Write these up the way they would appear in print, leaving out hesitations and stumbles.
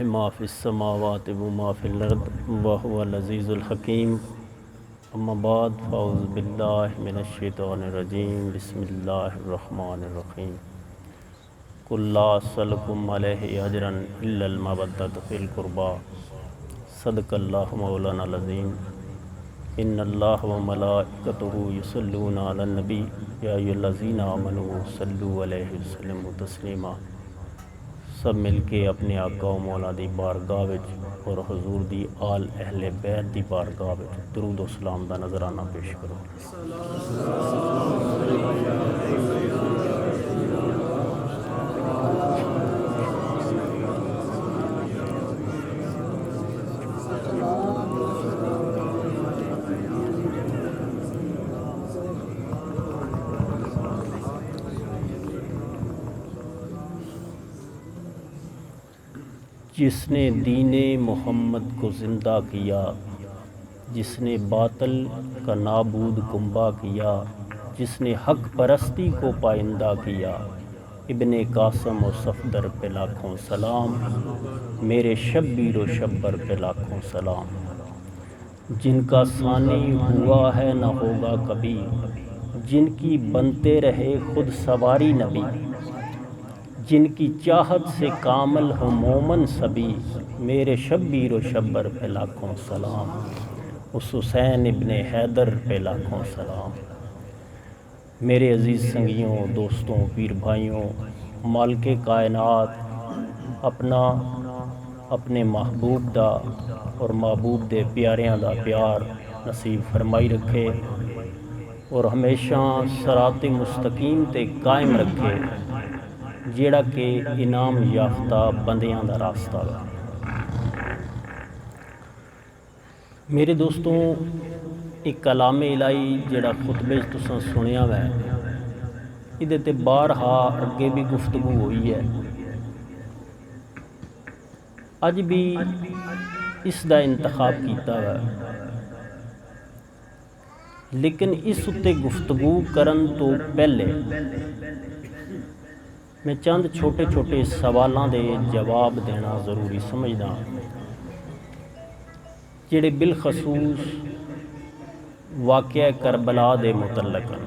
ما فی السماوات و ما فی الارض وهو العزیز الحکیم اما بعد فاعوذ باللہ من الشیطان الرجیم بسم اللہ الرحمن الرحیم قل لا اسألکم علیہ اجرا الا المودۃ فی القربى صدق اللہ مولانا العظیم ان اللہ و ملائکتہ یصلون علی النبی یا ایھا الذین آمنوا صلوا علیہ وسلموا تسلیما۔ سب مل کے اپنے آقا و مولا دی بارگاہ وچ اور حضور دی آل اہل بیت دی بارگاہ وچ درود و سلام دا نذرانہ پیش کرو۔ جس نے دین محمد کو زندہ کیا، جس نے باطل کا نابود کنبہ کیا، جس نے حق پرستی کو پائندہ کیا، ابن قاسم و صفدر پہ لاکھوں سلام، میرے شبیر و شبر پہ لاکھوں سلام۔ جن کا ثانی ہوا ہے نہ ہوگا کبھی، جن کی بنتے رہے خود سواری نبی، جن کی چاہت سے کامل ہو مومن سبھی، میرے شبیر و شبر پہ لاکھوں سلام، اس حسین ابن حیدر پہ لاکھوں سلام۔ میرے عزیز سنگیوں، دوستوں، پیر بھائیوں، مالک کائنات اپنے محبوب دا اور محبوب دے پیاریاں دا پیار نصیب فرمائی رکھے اور ہمیشہ صراط مستقیم تے قائم رکھے، جیڑا کہ انعام یافتہ بندیاں دا راستہ ہے۔ میرے دوستوں، ایک کلام الہی جیڑا خطبے تساں سنیا ہے، ادھے تے بارہا اگے بھی گفتگو ہوئی ہے، اج بھی اس دا انتخاب کیتا ہے، لیکن اس اتے گفتگو کرن تو پہلے میں چند چھوٹے چھوٹے سوالاں دے جواب دینا ضروری سمجھدا، جڑے بالخصوص واقعہ کربلا دے متعلق ہیں۔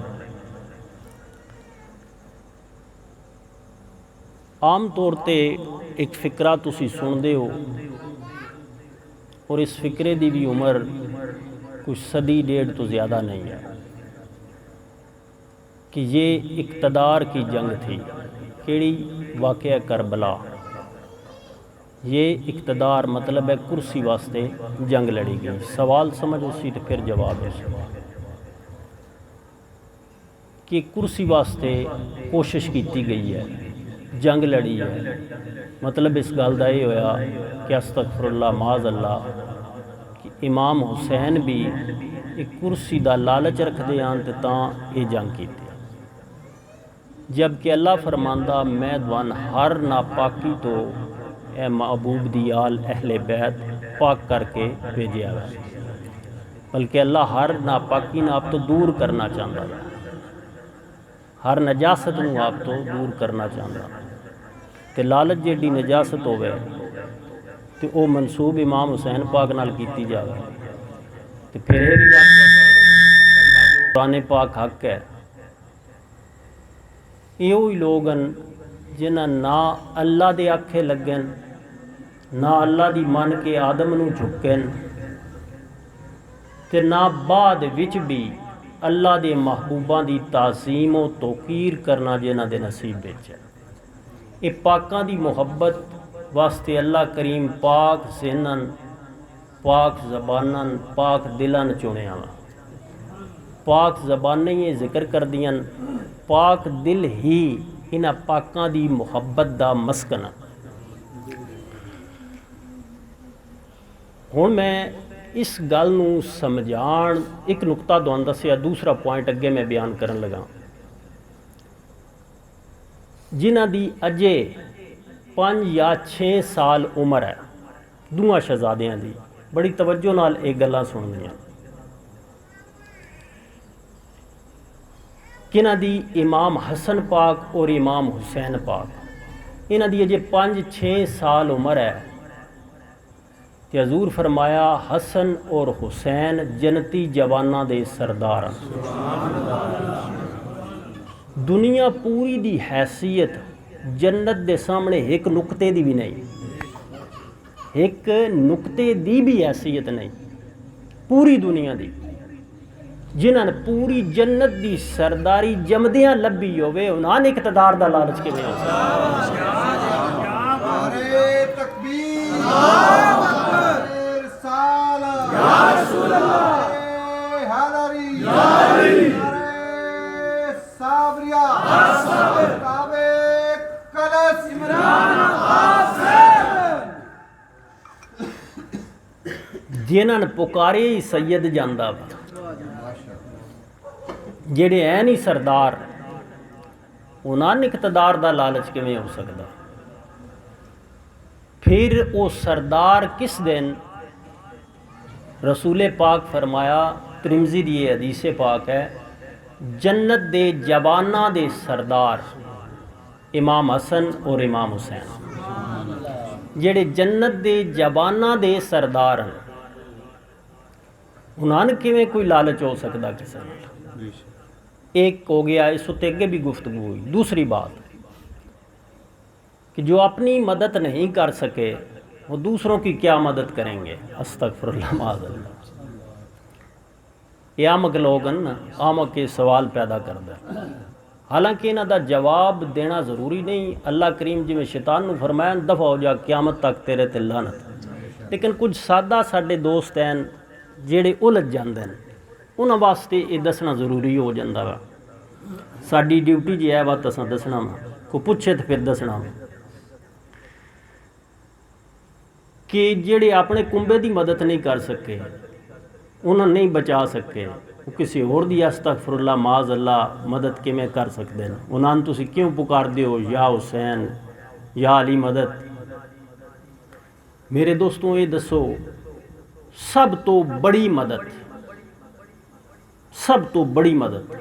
عام طور تے ایک فقرہ تسی سن دے ہو اور اس فقرے دی بھی عمر کچھ صدی ڈیڑھ تو زیادہ نہیں ہے، کہ یہ اقتدار کی جنگ تھی۔ کیڑی؟ واقعہ کربلا۔ یہ اقتدار مطلب ہے کرسی واسطے جنگ لڑی گئی۔ سوال سمجھ اسی تو پھر جواب ہے کہ کرسی واسطے کوشش کیتی گئی ہے، جنگ لڑی ہے۔ مطلب اس گل دا یہ ہویا کہ استغفر اللہ معاذ اللہ کہ امام حسین بھی ایک کرسی دا لالچ رکھ دے آن تے تاں یہ جنگ کیتی، جبکہ اللہ فرماندہ میں دوان ہر ناپاکی تو اے محبوب دی آل اہل بیت پاک کر کے بھیجیا ہے، بلکہ اللہ ہر ناپاکی نہ آپ تو دور کرنا چاہتا ہے، ہر نجاست نو آپ تو دور کرنا چاہتا ہے، تے لالچ جیڑی نجاست ہوئے تے او منسوب امام حسین پاک نال کیتی جاوے، تے پھر یہ بھی قرآن پاک حق ہے۔ یہ وہی لوگ ہیں جنہاں نہ اللہ دے آکھے لگن، نہ اللہ دی من کے آدم نو جھکن، تے نہ بعد وچ بھی اللہ دے محبوباں دی تعظیم و توقیر کرنا جنہاں دے نصیب وچ ہے۔ یہ پاکاں دی محبت واسطے اللہ کریم پاک ذہنن، پاک زبانن، پاک دلن چنیا وا۔ پاک زبانیں یہ ذکر کر دیاں، پاک دل ہی انہاں پاکاں دی محبت دا مسکن۔ ہن میں اس گل نو سمجھان ایک نقطہ دوان دسیا، دوسرا پوائنٹ اگے میں بیان کرن لگا۔ جنہاں دی اجے 5 یا 6 سال عمر ہے، دوواں شہزادیاں دی، بڑی توجہ نال ایک گلاں سننیاں، کنہ دی امام حسن پاک اور امام حسین پاک، انہ دی اجے 5-6 سال عمر ہے کہ حضور فرمایا حسن اور حسین جنتی جواناں دے سردار ہیں۔ دنیا پوری دی حیثیت جنت دے سامنے ایک نقطے دی بھی نہیں، ایک نقطے دی بھی حیثیت نہیں پوری دنیا دی، جنہاں نے پوری جنت دی سرداری جمدیاں لبھی ہوئے انہاں نے اقتدار دا لالچ کے میں ہو سکتا۔ جنہاں نے پکارے ہی سید جاندہ وا، جڑے ہیں نہیں سردار انہاں نے اقتدار دا لالچ کے میں ہو سکتا۔ پھر وہ سردار کس دن رسول پاک فرمایا، ترمذی دی یہ حدیث پاک ہے، جنت دے جواناں دے سردار امام حسن اور امام حسین، جڑے جنت دے جواناں دے سردار ہیں انہاں نے کیویں کوئی لالچ ہو سکتا کسی نے؟ ایک ہو گیا، اس سے اگے بھی گفتگو ہوئی۔ دوسری بات کہ جو اپنی مدد نہیں کر سکے وہ دوسروں کی کیا مدد کریں گے؟ استغفر اللہ معاذ اللہ۔ یہ آمک لوگ ہیں نا، آمک کے سوال پیدا کرتا ہے، حالانکہ انہاں دا جواب دینا ضروری نہیں۔ اللہ کریم جی میں شیطان نو فرمایا دفع ہو جا قیامت تک تیرے تے لعنت، لیکن کچھ سادہ ساڈے دوست ہیں جڑے الجھ جاندے ہیں، انہاں واسطے یہ دسنا ضروری ہو جاندہ وا۔ ساڈی ڈیوٹی جی ہے بات اساں دسنا وا، کو پوچھے تو پھر دسنا وا کہ جڑے اپنے کنبے دی مدد نہیں کر سکے، انہوں نہیں بچا سکے، وہ کسی اور دی استغفر اللہ معاذ اللہ مدد کیویں کر سکتے ہیں؟ انہاں نے تسی کیوں پکار دیو یا حسین یا علی مدد؟ میرے دوستوں یہ دسو، سب تو بڑی مدد، سب تو بڑی مدد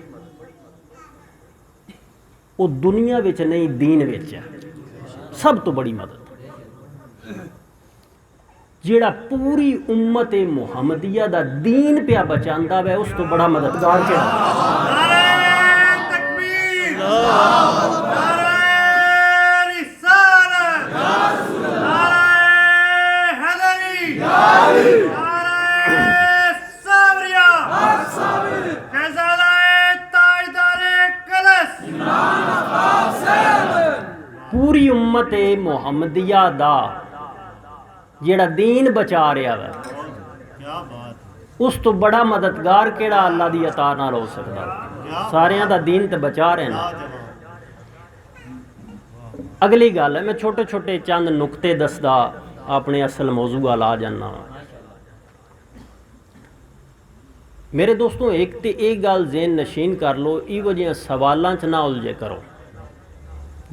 وہ دنیا وچ نہیں دین وچ ہے۔ سب تو بڑی مدد جیڑا پوری امت محمدیہ دا دین پیا بچاندا ہے، اس تو بڑا مددگار کیا ہے؟ نعرہ تکبیر، نعرہ رسالت، نعرہ حیدری، نعرہ صابریہ، شہزادہ تاجدار کلس، پوری امت محمدیہ دا جیڑا دین بچا رہا ہے، اس تو بڑا مددگار کیڑا اللہ دی عطا نال ہو سکتا؟ ساریاں دا دین تے بچا رہے ہیں۔ اگلی گل ہے، میں چھوٹے چھوٹے چند نقطے دسدا اپنے اصل موضوع آ جانا۔ میرے دوستوں ایک تے ایک گل ذہن نشین کر لو، ای وجہ سوالاں چ نہ الجھے کرو۔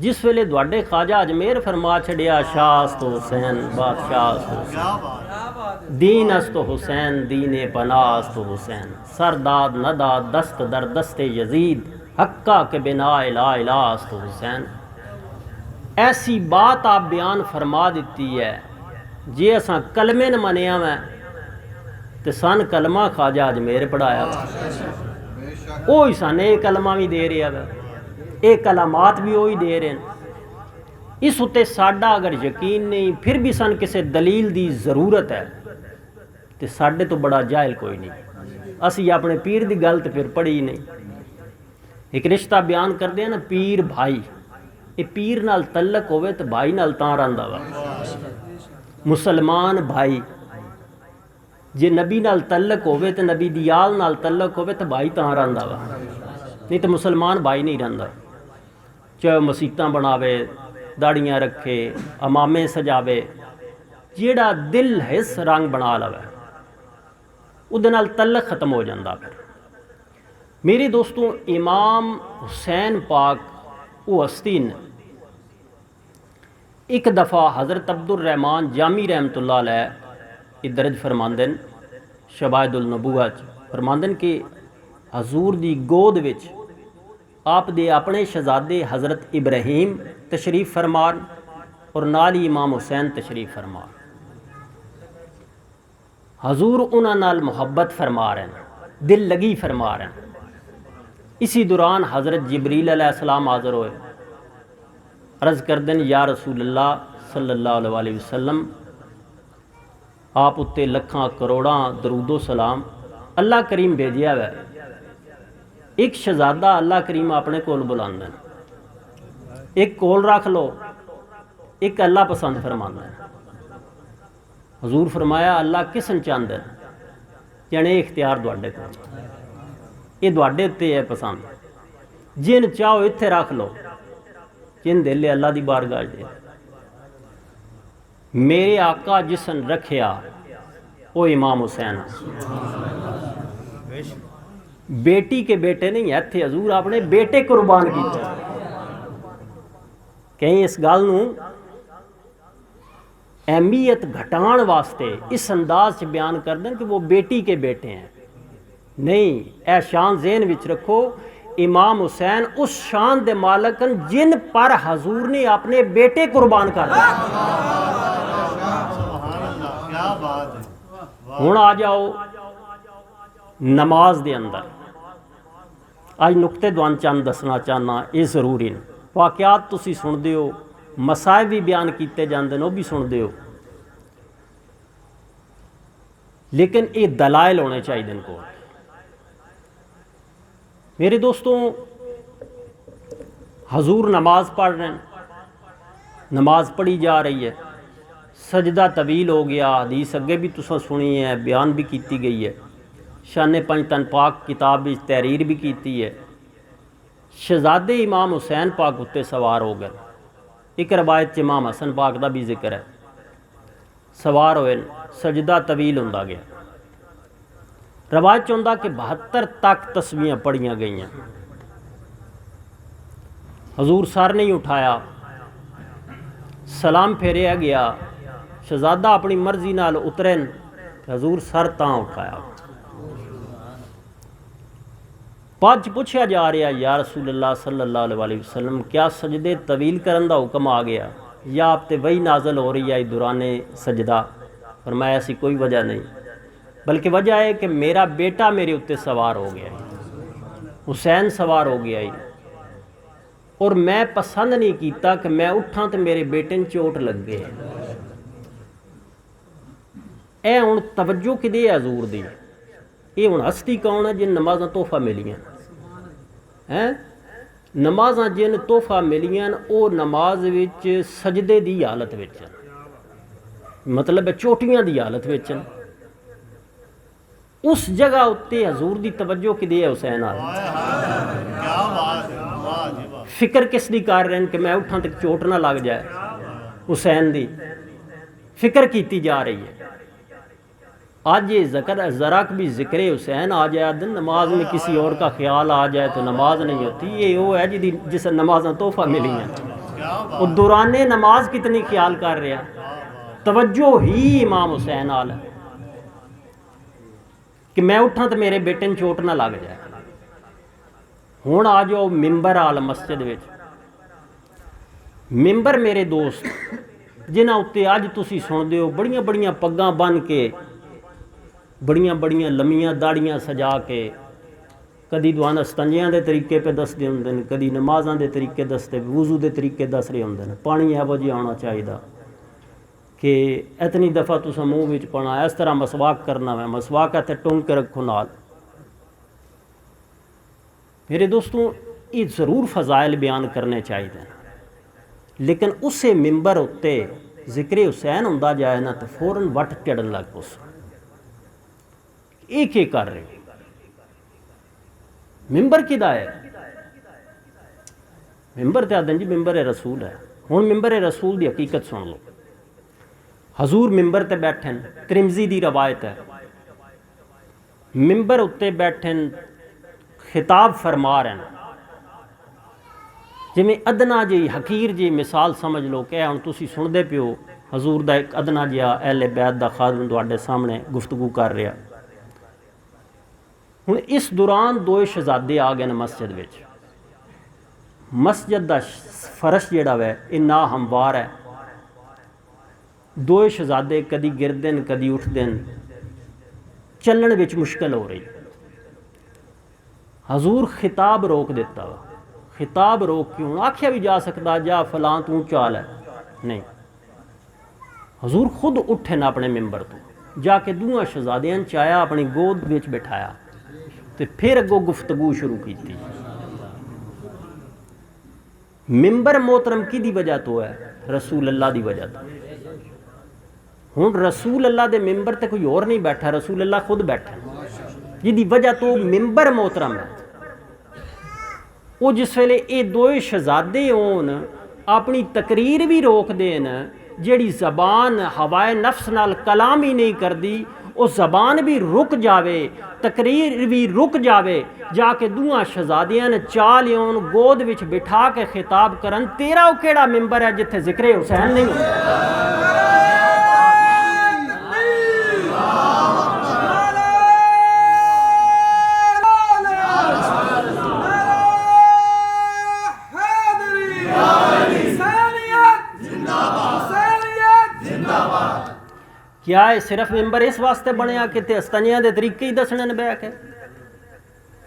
جس ویلے دوڑے خواجہ اجمیر فرما چھڑیا شاہ است حسین بادشاہ است حسین، دین است حسین دین پناہ است حسین، سرداد نداد دست در دست یزید، حقہ کے بنا الہ الہ است حسین۔ ایسی بات آپ بیان فرما دیتی ہے، جی اساں کلمے نہ منیا میں تے سن کلمہ خواجہ اجمیر پڑھایا، وہی سن ایک کلمہ بھی دے رہا ہے، ایک کلمات بھی وہی دے رہے ہیں۔ اس اتے ساڈا اگر یقین نہیں، پھر بھی سن کسے دلیل دی ضرورت ہے تے ساڈے تو بڑا جاہل کوئی نہیں۔ اسی اپنے پیر دی گل تے پھر پڑھی نہیں۔ ایک رشتہ بیان کر دیا نا، پیر بھائی، یہ پیر نال تعلق ہوئے تو بھائی نال تاں رہندا وا۔ مسلمان بھائی جے نبی نال تعلق ہوئے تو نبی دی آل نال تعلق ہوئے تو بھائی تاں رہندا وا، نہیں تو مسلمان بھائی نہیں رہندا۔ چاہے مسیتاں بناوے، داڑیاں رکھے، امامے سجاوے، جیڑا دل حس رنگ بنا لوے اودے نال تعلق ختم ہو جاندہ۔ پھر میرے دوستوں امام حسین پاک وہ ہستی نے، ایک دفعہ حضرت عبد الرحمن جامی رحمت اللہ علیہ یہ درج فرماندن شواہد النبوہ فرماندن کہ حضور دی گود وچ آپ دے اپنے شہزادے حضرت ابراہیم تشریف فرمان اور نال ہی امام حسین تشریف فرمان۔ حضور انہاں نال محبت فرما رہے ہیں، دل لگی فرما رہے ہیں۔ اسی دوران حضرت جبریل علیہ السلام حاضر ہوئے، عرض کر دیں یا رسول اللہ صلی اللہ علیہ وسلم، آپ اتے لکھاں کروڑاں درود و سلام، اللہ کریم بھیجیا ہے، ایک شہزادہ اللہ کریم اپنے کول بلاندے ہیں، ایک کول رکھ لو، ایک اللہ پسند فرمانا ہے۔ حضور فرمایا اللہ کسن چاہتے ہیں، یعنی اختیار دوڑے کو، یہ دوڑے تے ہے پسند، جن چاہو اتھے رکھ لو، جن دل اللہ دی بارگاہ دے۔ میرے آقا جسن رکھیا وہ امام حسین، بیٹی کے بیٹے نہیں ہے تھے، حضور آپ نے بیٹے قربان کیتے ہیں۔ کہیں اس گال نوں اہمیت گھٹان واسطے اس انداز سے بیان کر دیں کہ وہ بیٹی کے بیٹے ہیں، نہیں، اے شان ذہن وچ رکھو، امام حسین اس شان دے مالکن جن پر حضور نے اپنے بیٹے قربان کر دیا۔ ہوں آ جاؤ نماز دے اندر، آج نقطے دوان چند دسنا چاہنا، یہ ضروری ہے، واقعات تسی سن دیو، مسائب بھی بیان کیتے جاندے وہ بھی سن دیو، لیکن یہ دلائل ہونے چاہیے ان کو۔ میرے دوستوں، حضور نماز پڑھ رہے ہیں، نماز پڑھی جا رہی ہے، سجدہ طویل ہو گیا، حدیث اگے بھی تساں سنی ہے، بیان بھی کیتی گئی ہے، شان پنج تن پاک کتاب بھی تحریر بھی کیتی ہے۔ شہزادے امام حسین پاک اتے سوار ہو گئے، ایک روایت امام حسن پاک دا بھی ذکر ہے، سوار ہوئے، سجدہ طویل ہوندا گیا، روایت چاہتا کہ 72 تک تسبیحاں پڑھیاں گئیاں، حضور سر نہیں اٹھایا، سلام پھیریا گیا، شہزادہ اپنی مرضی نال اترن، حضور سر تاں اٹھایا، بعد پوچھا جا رہا یا رسول اللہ صلی اللہ علیہ وسلم کیا سجدے طویل کرن دا حکم آ گیا یا آپ تے وہی نازل ہو رہی ہے دوران سجدہ؟ فرمایا ایسی کوئی وجہ نہیں، بلکہ وجہ ہے کہ میرا بیٹا میرے اتے سوار ہو گیا ہے، حسین سوار ہو گیا ہے، اور میں پسند نہیں کیتا کہ میں اٹھاں تو میرے بیٹے نے چوٹ لگ گئے۔ اے ہن توجہ کدے حضور دی، یہ ہن ہستی کون ہے جن نمازاں تحفہ ملیاں ہیں؟ نمازاں جن تحفہ ملیاں او نماز وچ سجدے دی حالت وچ، مطلب چوٹیاں دی حالت وچ، اس جگہ اتے حضور دی توجہ کدے ہے حسین آل؟ فکر کس دی کر رہے ہیں کہ میں اٹھاں تک چوٹ نہ لگ جائے؟ حسین دی فکر کیتی جا رہی ہے۔ آج یہ ذرا بھی ذکر حسین آ جائے دن نماز میں کسی اور کا خیال آ جائے تو نماز نہیں ہوتی، یہ وہ ہے جس نمازاں تحفہ ملی ہیں، اور دوران نماز کتنی خیال کر رہا، توجہ ہی امام حسین آل ہے کہ میں اٹھاں تو میرے بیٹے نے چوٹ نہ لگ جائے۔ ہون آ جاؤ ممبر آل مسجد وچ، ممبر میرے دوست جنہاں اتے اج تسی سن دیو بڑیاں بڑیاں پگاں بن کے، بڑیاں بڑیاں لمیاں داڑیاں سجا کے، کدی دعاں استنجیاں دے طریقے پہ دس دے ہوندے، کدی نمازاں دے طریقے دستے، وضو دے طریقے دس رہے ہوندے، پانی ایہو جہا ہونا چاہیے کہ اتنی دفعہ تساں منہ وچ پانا، اس طرح مسواک کرنا ہے، مسواک تے ٹونگ کے رکھو نال۔ میرے دوستوں، یہ ضرور فضائل بیان کرنے چاہیے، لیکن اسے ممبر اتے ذکر حسین ہوندا جائے نا تو فوراً وٹ چڑھن لگ پوس، ایک ایک کر رہے ممبر کدا ہے؟ ممبر تے آدھیں جی ممبر رسول ہے۔ ہن ممبر رسول دی حقیقت سن لو، حضور ممبر تے بیٹھن، ترمذی دی روایت ہے، ممبر اتے بیٹھن خطاب فرما رہے ہیں، جی ادنا جی حقیر جی مثال سمجھ لو کہ ہن تسی سن دے پیو حضور دا ایک ادنا جہا اہل بیت دا خادم تواڈے سامنے گفتگو کر رہا۔ ہن اس دوران دو شہزادے آ گئے مسجد وچ، مسجد دا فرش جڑا ہے یہ نا ہموار ہے، دو شہزادے کدی گردن کدی اٹھ دن، چلن وچ مشکل ہو رہی. حضور خطاب روک دیتا وا. خطاب روک کیوں آکھیا بھی جا سکتا جا فلاں تو چال ہے نہیں. حضور خود اٹھے نا اپنے ممبر تو جا کے دوواں شہزادیاں چایا اپنی گود وچ بٹھایا تے پھر اگوں گفتگو شروع کی. ممبر محترم کی دی وجہ تو ہے رسول اللہ دی وجہ تو. ہوں رسول اللہ دے ممبر تے کوئی اور نہیں بیٹھا, رسول اللہ خود بیٹھا جی دی وجہ تو ممبر محترم ہے. وہ جس ویلے یہ دوئے شہزادے ہون اپنی تقریر بھی روک دین, جیڑی زبان ہوائے نفس نال کلام ہی نہیں کردی وہ زبان بھی رک جاوے, تقریر بھی رک جاوے, جا کے دوہاں شہزادیاں نے چال یون گود وچ بٹھا کے خطاب کرن. تیرا وہ کیڑا ممبر ہے جتھے ذکر حسین نہیں ہوتا؟ کیا ہے صرف ممبر اس واسطے بنیا کہ استنجیاں دے طریقے ہی دسنے بہ کے,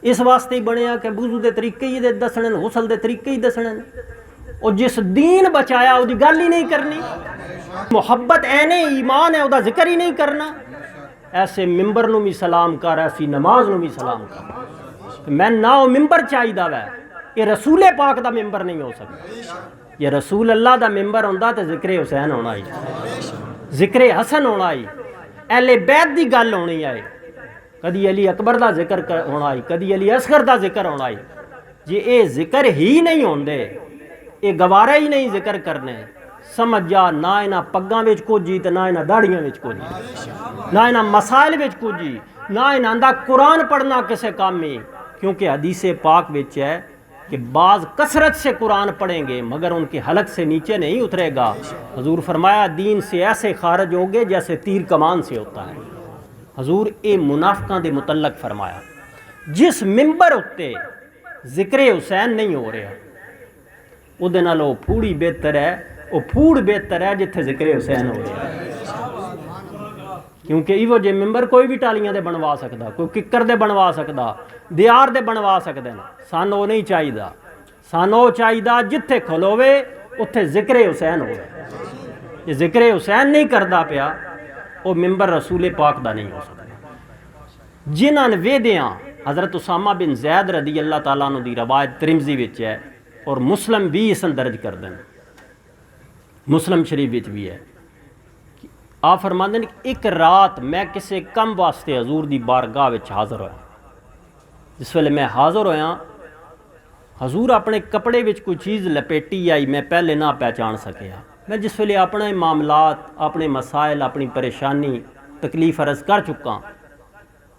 اس واسطے ہی بنیا کہ وضو دے طریقے ہی دسنے, غسل دے طریقے ہی دسنے, اور جس دین بچایا وہ دی گل ہی نہیں کرنی, محبت این ایمان ہے وہ دا ذکر ہی نہیں کرنا. ایسے ممبر نو بھی سلام کر, ایسی نماز نو بھی سلام کر. میں نہ وہ ممبر چاہیے وے, یہ رسول پاک دا ممبر نہیں ہو سکتا. یہ رسول اللہ دا ممبر ہوندا تے ذکر حسین ہونا ہی, ذکر حسن ہونا ہی, اہل بیت دی گل ہونی ہے. کدی علی اکبر دا ذکر ہونا ہی, کدی علی اصغر دا ذکر ہونا ہی. جی اے ذکر ہی نہیں ہوندے, اے گوارا ہی نہیں ذکر کرنے, سمجھ جا نہ انہاں پگاں وچ کچھ جی تے نہ انہاں داڑیاں وچ کچھ جی, نہ انہاں مسائل وچ کچھ جی, نہ انہاں دا قرآن پڑھنا کسے کام ہی. کیونکہ حدیث پاک وچ ہے کہ بعض کثرت سے قرآن پڑھیں گے مگر ان کے حلق سے نیچے نہیں اترے گا. حضور فرمایا دین سے ایسے خارج ہوگے جیسے تیر کمان سے ہوتا ہے. حضور اے منافقاں دے متعلق فرمایا. جس ممبر اتے ذکر حسین نہیں ہو رہا وہ دے نال وہ پھوڑی بہتر ہے, وہ پھوڑ بہتر ہے جتھے ذکر حسین ہو رہا ہے. کیونکہ ایو جے ممبر کوئی بھی ٹالیاں دے بنوا سکدا, کوئی ککر دے بنوا سکدا, دیار دے بنوا سکدے ہیں. سانو نہیں چاہیے, سانو چاہیے جتھے کھلوے اتھے ذکر حسین ہوئے. یہ ذکر حسین نہیں کردا پیا وہ ممبر رسول پاک دا نہیں ہو سکتا. جنہاں ویدیاں حضرت اسامہ بن زید رضی اللہ تعالیٰ عنہ دی روایت ترمذی وچ ہے اور مسلم بھی اس درج کر دیں, مسلم شریف وچ بھی ہے. آپ فرماندے ہیں کہ ایک رات میں کسے کم واسطے حضور دی بارگاہ وچ حاضر ہویا. جس ویلے میں حاضر ہویا حضور اپنے کپڑے وچ کوئی چیز لپیٹی آئی, میں پہلے نہ پہچان سکیا. میں جس ویلے اپنے معاملات, اپنے مسائل, اپنی پریشانی تکلیف عرض کر چکا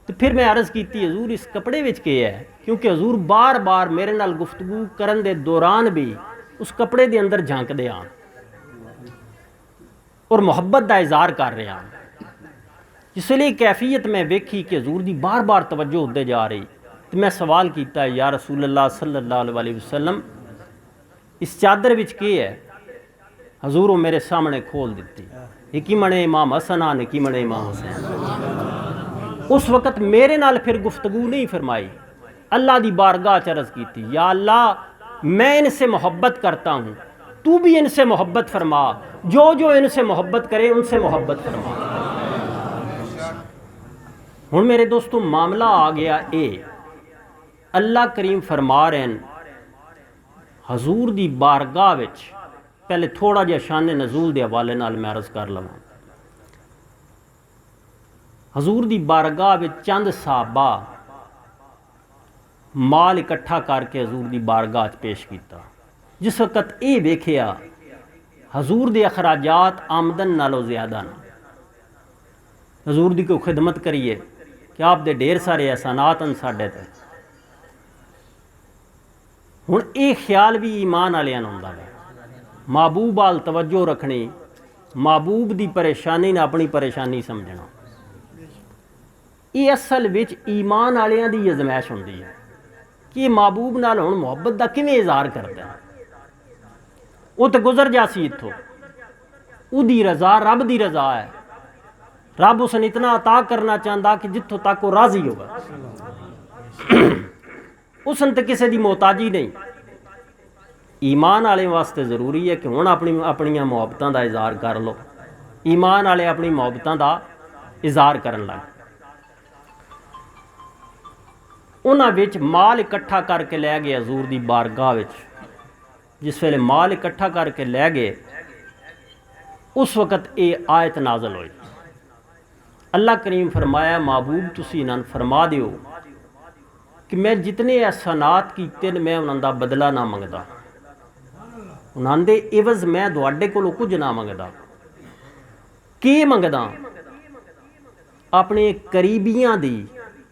تو پھر میں عرض کیتی حضور اس کپڑے وچ کے ہے, کیونکہ حضور بار بار میرے نال گفتگو کرن دے دوران بھی اس کپڑے دے اندر جھانک دے آن اور محبت دا اظہار کر رہے ہیں. جس ویلے کیفیت میں ویکھی کہ حضور دی بار بار توجہ ہوتے جا رہی تو میں سوال کیتا ہے یا رسول اللہ صلی اللہ علیہ وسلم اس چادر وچ کے ہے؟ حضور وہ میرے سامنے کھول دیتی, ایک ہی منے امام حسن آن, ایک ہی منے امام حسین. اس وقت میرے نال پھر گفتگو نہیں فرمائی, اللہ دی بارگاہ عرض کیتی یا اللہ میں ان سے محبت کرتا ہوں, تو بھی ان سے محبت فرما, جو جو ان سے محبت کرے ان سے محبت فرما. ہن میرے دوستو معاملہ آ گیا اے, اللہ کریم فرما رہے ہیں حضور دی بارگاہ وچ. پہلے تھوڑا جہا شان نزول دے حوالے نال میں عرض کر لواں. حضور دی بارگاہ وچ چند صحابہ مال اکٹھا کر کے حضور دی بارگاہ پیش کیتا. جس وقت اے ویکھیا حضور دے اخراجات آمدن نالوں زیادہ نہ, حضور دی کوئی خدمت کریے کہ آپ دے ڈھیر سارے احسانات ہیں ساڈے تے. ہن اے خیال بھی ایمان والیاں نوں ہوندا ہے, محبوب وال توجہ رکھنی, محبوب دی پریشانی نہ اپنی پریشانی سمجھنا. یہ اصل وچ ایمان والیاں دی ازمائش ہوندی ہے کہ محبوب نال ہن محبت دا کیویں اظہار کردا ہے. وہ تو گزر جاسی اتھوں, او دی رضا رب دی رضا ہے, رب اسن اتنا عطا کرنا چاہتا کہ جتوں تک وہ راضی ہوگا، اسن تے کسی دی محتاجی نہیں۔ ایمان والے واسطے ضروری ہے کہ ہن اپنی محبتاں دا اظہار کر لو۔ ایمان والے اپنی محبتاں دا اظہار کرن لگ، انہاں وچ مال اکٹھا کر کے لے گئے حضور دی بارگاہ وچ۔ جس ویلے مال اکٹھا کر کے لے گئے اس وقت یہ آیت نازل ہوئی۔ اللہ کریم فرمایا محبوب تسی انہاں فرما دیو کہ میں جتنے احسانات کیتے میں انہاں دا بدلہ نہ منگدا، انہاں دے عوض میں تواڈے کولوں کچھ نہ منگدا۔ کی منگدا؟ اپنے قریبیاں دی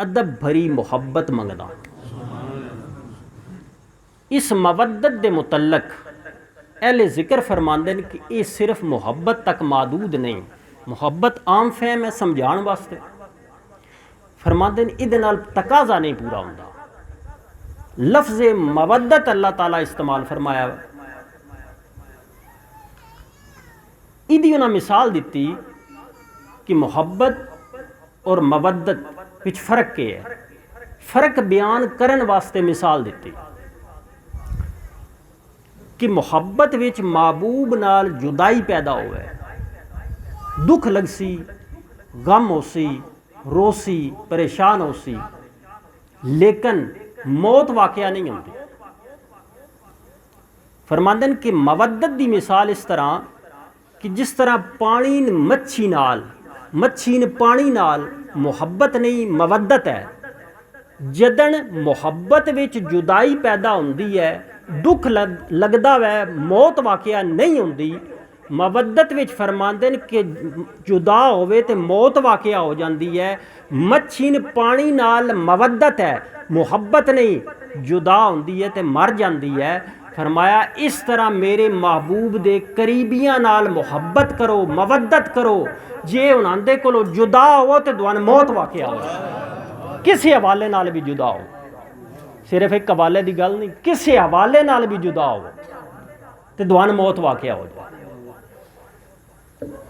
ادب بھری محبت منگدا۔ اس مودت دے متعلق اہل ذکر فرماندے ہیں کہ یہ صرف محبت تک محدود نہیں، محبت عام فہم ہے سمجھان واسطے، فرماندے ہیں ادھے نال تقاضا نہیں پورا ہوندا۔ لفظ مودت اللہ تعالیٰ استعمال فرمایا، ادھی انہاں مثال دیتی کہ محبت اور مودت وچ فرق کیا ہے، فرق بیان کرن واسطے مثال دیتی کہ محبت وچ محبوب نال جدائی پیدا ہوئے، دکھ لگ سی، غم ہو سی، رو سی، پریشان ہو سی، لیکن موت واقعہ نہیں ہوتی۔ فرماندن کہ مودت دی مثال اس طرح کہ جس طرح پانی مچھی پانی نال محبت نہیں مودت ہے، جدن محبت وچ جدائی پیدا ہوندی ہے، دکھ لگدا ہے، موت واقعہ نہیں ہوندی، مودت وچ فرماندن کہ جدا ہوئے تے موت واقعہ ہو جاندی ہے۔ مچھی پانی نال مودت ہے، محبت نہیں، جدا ہوندی ہے تے مر جاندی ہے۔ فرمایا اس طرح میرے محبوب دے قریبیاں نال محبت کرو، مودت کرو، جے انہاں دے کولو جدا ہو تے دوان موت واقعہ ہو جائے، کسی حوالے نال بھی جدا ہو، صرف ایک حوالے دی گل نہیں، کسی حوالے نال بھی جدا ہو تے دوان موت واقعہ ہو جائے۔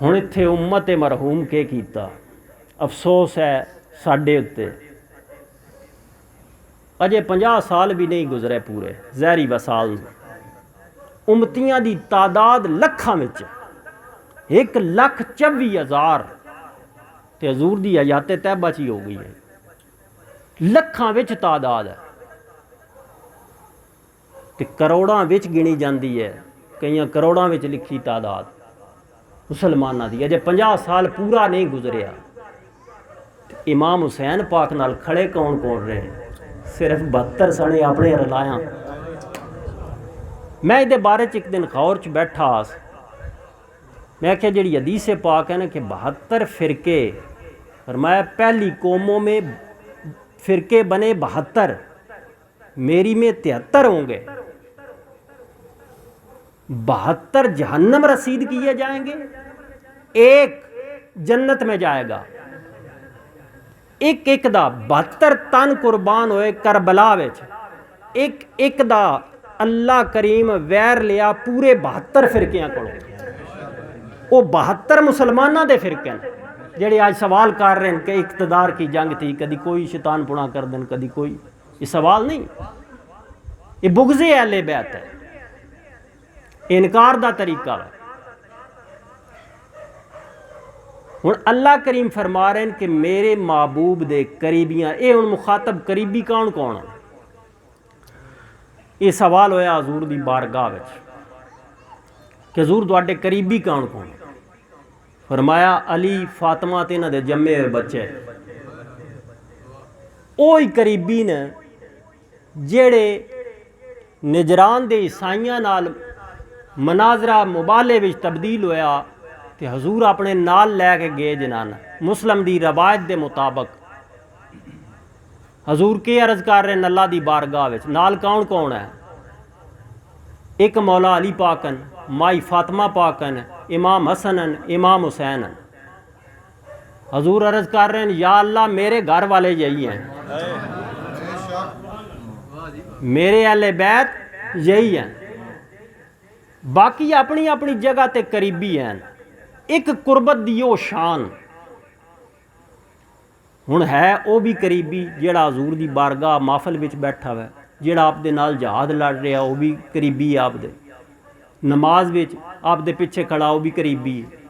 ہن اتھے امت مرحوم کے کیتا، افسوس ہے ساڈے اتے اجے 50 سال بھی نہیں گزرے پورے زہری وصال، امتیاں دی تعداد لکھاں وچ 1,24,000 تے حضور دی حیات طیبہ چی ہو گئی ہے، لکھاں وچ تعداد ہے تے کروڑاں وچ گنی جاندی ہے، کئیاں کروڑاں وچ لکھی تعداد مسلمانہ دی۔ اجے 50 سال پورا نہیں گزریا، امام حسین پاک نال کھڑے کون رہے؟ صرف 72 سنے اپنے رلایاں۔ میں دے بارے ایک دن غور چ بیٹھا، میں کہ جڑی حدیث پاک ہے نا کہ 72 فرقے، فرمایا پہلی قوموں میں فرقے بنے 72، میری میں 73 ہوں گے، 72 جہنم رسید کیے جائیں گے، ایک جنت میں جائے گا۔ ایک دا 72 تن قربان ہوئے کربلا وچ، ایک دا اللہ کریم ویر لیا پورے 72 فرقیاں کو، وہ 72 مسلمانہ دے فرقے ہیں جڑے آج سوال کر رہے ہیں کہ اقتدار کی جنگ تھی، کدی کوئی شیطان پنا کر دیں، کدی کوئی، یہ سوال نہیں، یہ بغض اہل بیت ہے، انکار دا طریقہ ہے۔ ہن اللہ کریم فرما رہے ہیں کہ میرے محبوب دے قریبیاں، اے ہن مخاطب قریبی کون ہے؟ یہ سوال ہویا حضور دی بارگاہ وچ کہ حضور تواڈے قریبی کون؟ فرمایا علی، فاطمہ تے انہاں دے جمے ہوئے بچے، اوہی قریبی نے جڑے نجران دے عیسائیاں نال مناظرہ مبالے وچ تبدیل ہویا تے حضور اپنے نال لے کے گئے جنان۔ مسلم دی روایت دے مطابق حضور کے عرض کر رہے ہیں اللہ دی بارگاہ وچ، نال کون ہے؟ ایک مولا علی پاکن، مائی فاطمہ پاکن، امام حسن، امام حسین۔ حضور عرض کر رہے ہیں یا اللہ میرے گھر والے یہی ہیں، میرے اہل بیت یہی ہیں، باقی اپنی اپنی جگہ تے قریبی ہیں۔ ایک قربت دیو شان، ہن ہے وہ بھی قریبی جڑا حضور دی بارگاہ محفل وچ بیٹھا ہوا ہے، جڑا آپ دے نال جہاد لڑ رہا وہ بھی قریبی ہے، آپ دے نماز وچ آپ دے پیچھے کھڑا وہ بھی قریبی ہے،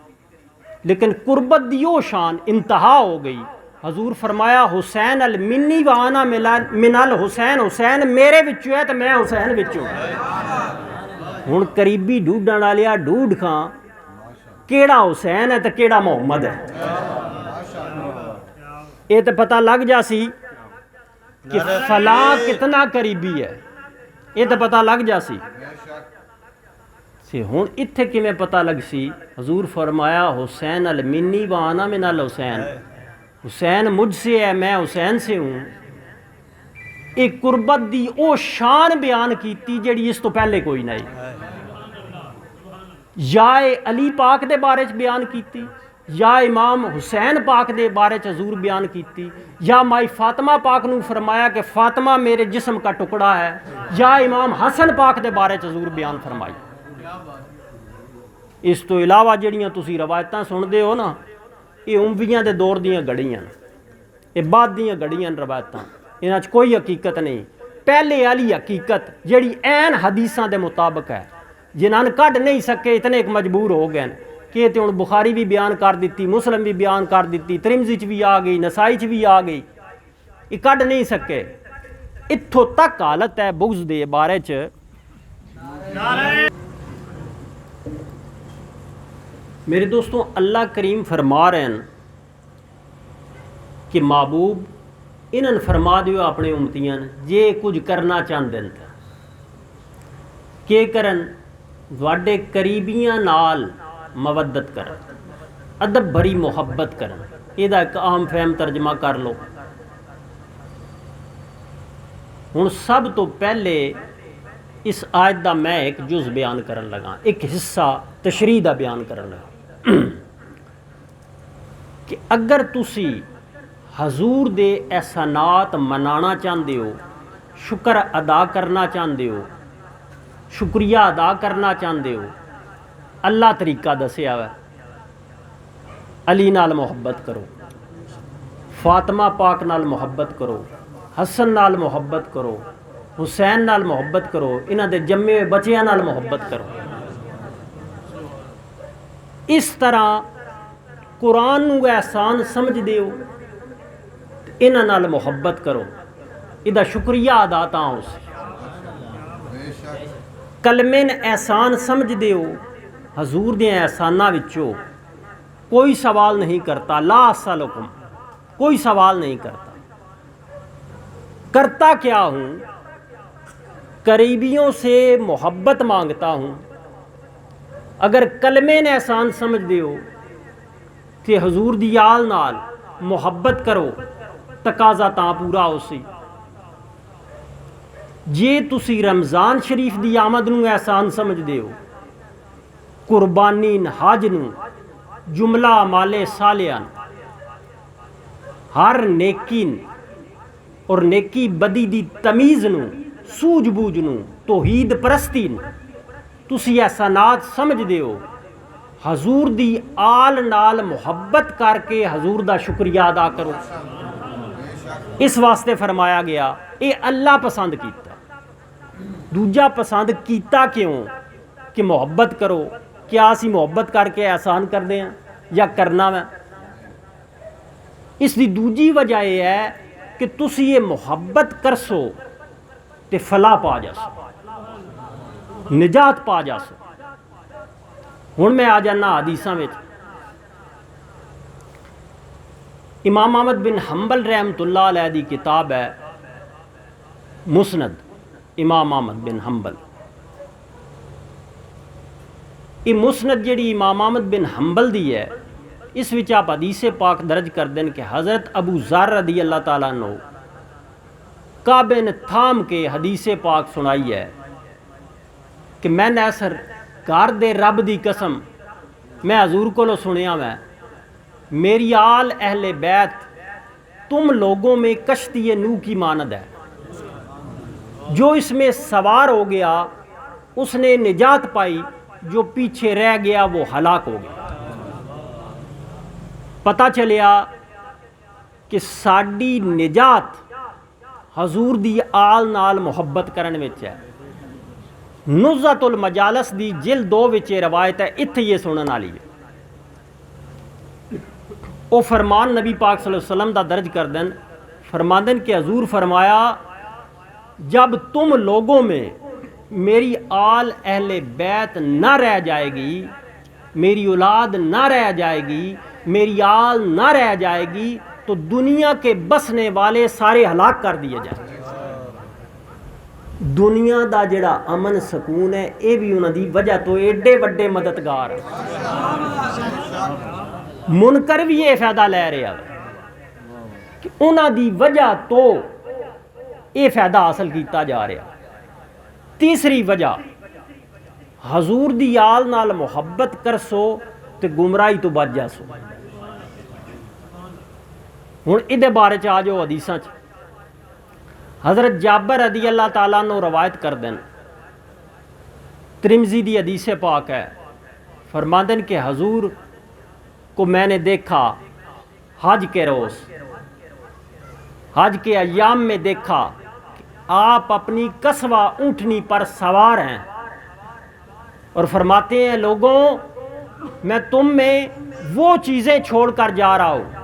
لیکن قربت دی وہ شان انتہا ہو گئی۔ حضور فرمایا حسین المنی و انا من الحسین، حسین میرے وچوں ہے تو میں حسین وچوں۔ ہن قریبی ڈھونڈن والیا ڈھونڈ کھاں کیڑا حسین ہے تو کیڑا محمد ہے، یہ تو پتہ لگ جا سی کہ فلاں کتنا قریبی ہے، یہ تو پتہ لگ جا سی۔ ہن اتھے کیویں پتہ لگ سی؟ حضور فرمایا حسین المنی و انا من الحسین، حسین مجھ سے ہے میں حسین سے ہوں۔ ایک قربت دی او شان بیان کیتی جڑی اس تو پہلے کوئی نہیں۔ یا علی پاک دے بارے چ بیان کیتی، یا امام حسین پاک دے بارے چ حضور بیان کیتی، یا مائی فاطمہ پاک نو فرمایا کہ فاطمہ میرے جسم کا ٹکڑا ہے، یا امام حسن پاک دے بارے چ حضور بیان فرمائی۔ اس تو علاوہ جڑیاں تسی روایتاں سندے ہو نا، یہ امویاں دے دور دیاں گڑیاں، یہ بعد دیاں گڑیاں روایتاں، انہاں چ کوئی حقیقت نہیں۔ پہلے والی حقیقت جڑی عین حدیثاں دے مطابق ہے، جنہاں کڈ نہیں سکے اتنے ایک مجبور ہو گئے کہ تے ہن بخاری بھی بیان کر دیتی، مسلم بھی بیان کر دیتی، ترمذی چ بھی آ گئی، نسائی چ بھی آ گئی، یہ کڈ نہیں سکے۔ اتھوں تک حالت ہے بغض دے بارے چ۔ میرے دوستوں، اللہ کریم فرما رہے ہیں کہ محبوب انہاں فرما دیو اپنے امتیاں جے کچھ کرنا چاہندے ہیں کہ کرن، واڈے قریبیاں نال مودت کرن، ادب بھری محبت کرن۔ یہ ایک عام فہم ترجمہ کر لو۔ ہن سب تو پہلے اس آیت دا میں ایک جز بیان کرن لگا، ایک حصہ تشریح دا بیان کرن لگا کہ اگر تسی حضور دے احسانات منانا چاہندے ہو، شکر ادا کرنا چاہندے ہو، شکریہ ادا کرنا چاہندے ہو، اللہ طریقہ دسیا ہے۔ علی نال محبت کرو، فاطمہ پاک نال محبت کرو، حسن نال محبت کرو، حسین نال محبت کرو، انہاں دے جمے ہوئے بچیاں نال محبت کرو۔ اس طرح قرآن نو احسان سمجھ دیو، انہاں نال محبت کرو، ادا شکریہ ادا تاں ہو سی۔ کلمے احسان سمجھ دیو، حضور دے احساناں وچوں کوئی سوال نہیں کرتا، لا اسألکم، کوئی سوال نہیں کرتا۔ کرتا کیا ہوں؟ قریبیوں سے محبت مانگتا ہوں۔ اگر کلمے نے احسان سمجھ دیو کہ حضور دی آل نال محبت کرو، تقاضا تاں پورا ہو سی۔ جے تسی رمضان شریف دی آمد نو احسان سمجھ دیو، قربانی حج نو، جملہ اعمال صالحہ، ہر نیکی اور نیکی بدی دی تمیز نو، سوجھ بوجھ نو، توحید پرستی نو تسی احسانات سمجھ دیو، حضور دی آل نال محبت کر کے حضور دا شکریہ ادا کرو۔ اس واسطے فرمایا گیا اے اللہ پسند کیتا۔ دوجا پسند کیتا کیوں؟ کہ محبت کرو۔ کیا اسی محبت کر کے احسان کر دیں یا کرنا میں؟ اس دی دوجی وجہ یہ ہے کہ تسی یہ محبت کرسو تے فلاح پا جاسو، نجات پا جاسو۔ ہن میں آ جانا حدیثاں وچ۔ امام احمد بن حنبل رحمۃ اللہ علیہ دی کتاب ہے مسند امام احمد بن حنبل۔ یہ مسند جڑی امام احمد بن حنبل دی ہے، اس وچ آپ حدیث پاک درج کر دیں کہ حضرت ابو ذر رضی اللہ تعالیٰ عنہ کعب نے تھام کے حدیث پاک سنائی ہے کہ میں نے سرکار دے رب دی قسم میں حضور کو سنیا میں، میری آل اہل بیت تم لوگوں میں کشتی نوح کی مانند ہے، جو اس میں سوار ہو گیا اس نے نجات پائی، جو پیچھے رہ گیا وہ ہلاک ہو گیا۔ پتہ چلیا کہ ساڈی نجات حضور دی آل نال محبت کرن وچ ہے۔ نزہۃ المجالس دی جلد 2 وچ یہ روایت ہے، اتھے یہ سنن والی ہے۔ وہ فرمان نبی پاک صلی اللہ علیہ وسلم دا درج کر دیں، فرماندن کہ حضور فرمایا جب تم لوگوں میں میری آل اہل بیت نہ رہ جائے گی، میری اولاد نہ رہ جائے گی، میری آل نہ رہ جائے گی، تو دنیا کے بسنے والے سارے ہلاک کر دیے جائیں گے۔ دنیا دا جڑا امن سکون ہے یہ بھی انہوں دی وجہ تو ایڈے وڈے مددگار ہیں۔ منکر بھی یہ فائدہ لے رہے ہیں کہ انہوں دی وجہ تو یہ فائدہ حاصل کیتا جا رہا۔ تیسری وجہ حضور دی آل نال محبت کرسو تے گمراہی تو بچ جاسو۔ ہن ادھے بارے چ آ جاؤ حدیثاں چ۔ حضرت جابر رضی اللہ تعالیٰ عنہ روایت کر دیں، ترمذی دی حدیث پاک ہے، فرماندن کہ حضور کو میں نے دیکھا حج کے روز، حج کے ایام میں دیکھا کہ آپ اپنی کسوہ اونٹنی پر سوار ہیں اور فرماتے ہیں لوگوں میں تم میں وہ چیزیں چھوڑ کر جا رہا ہوں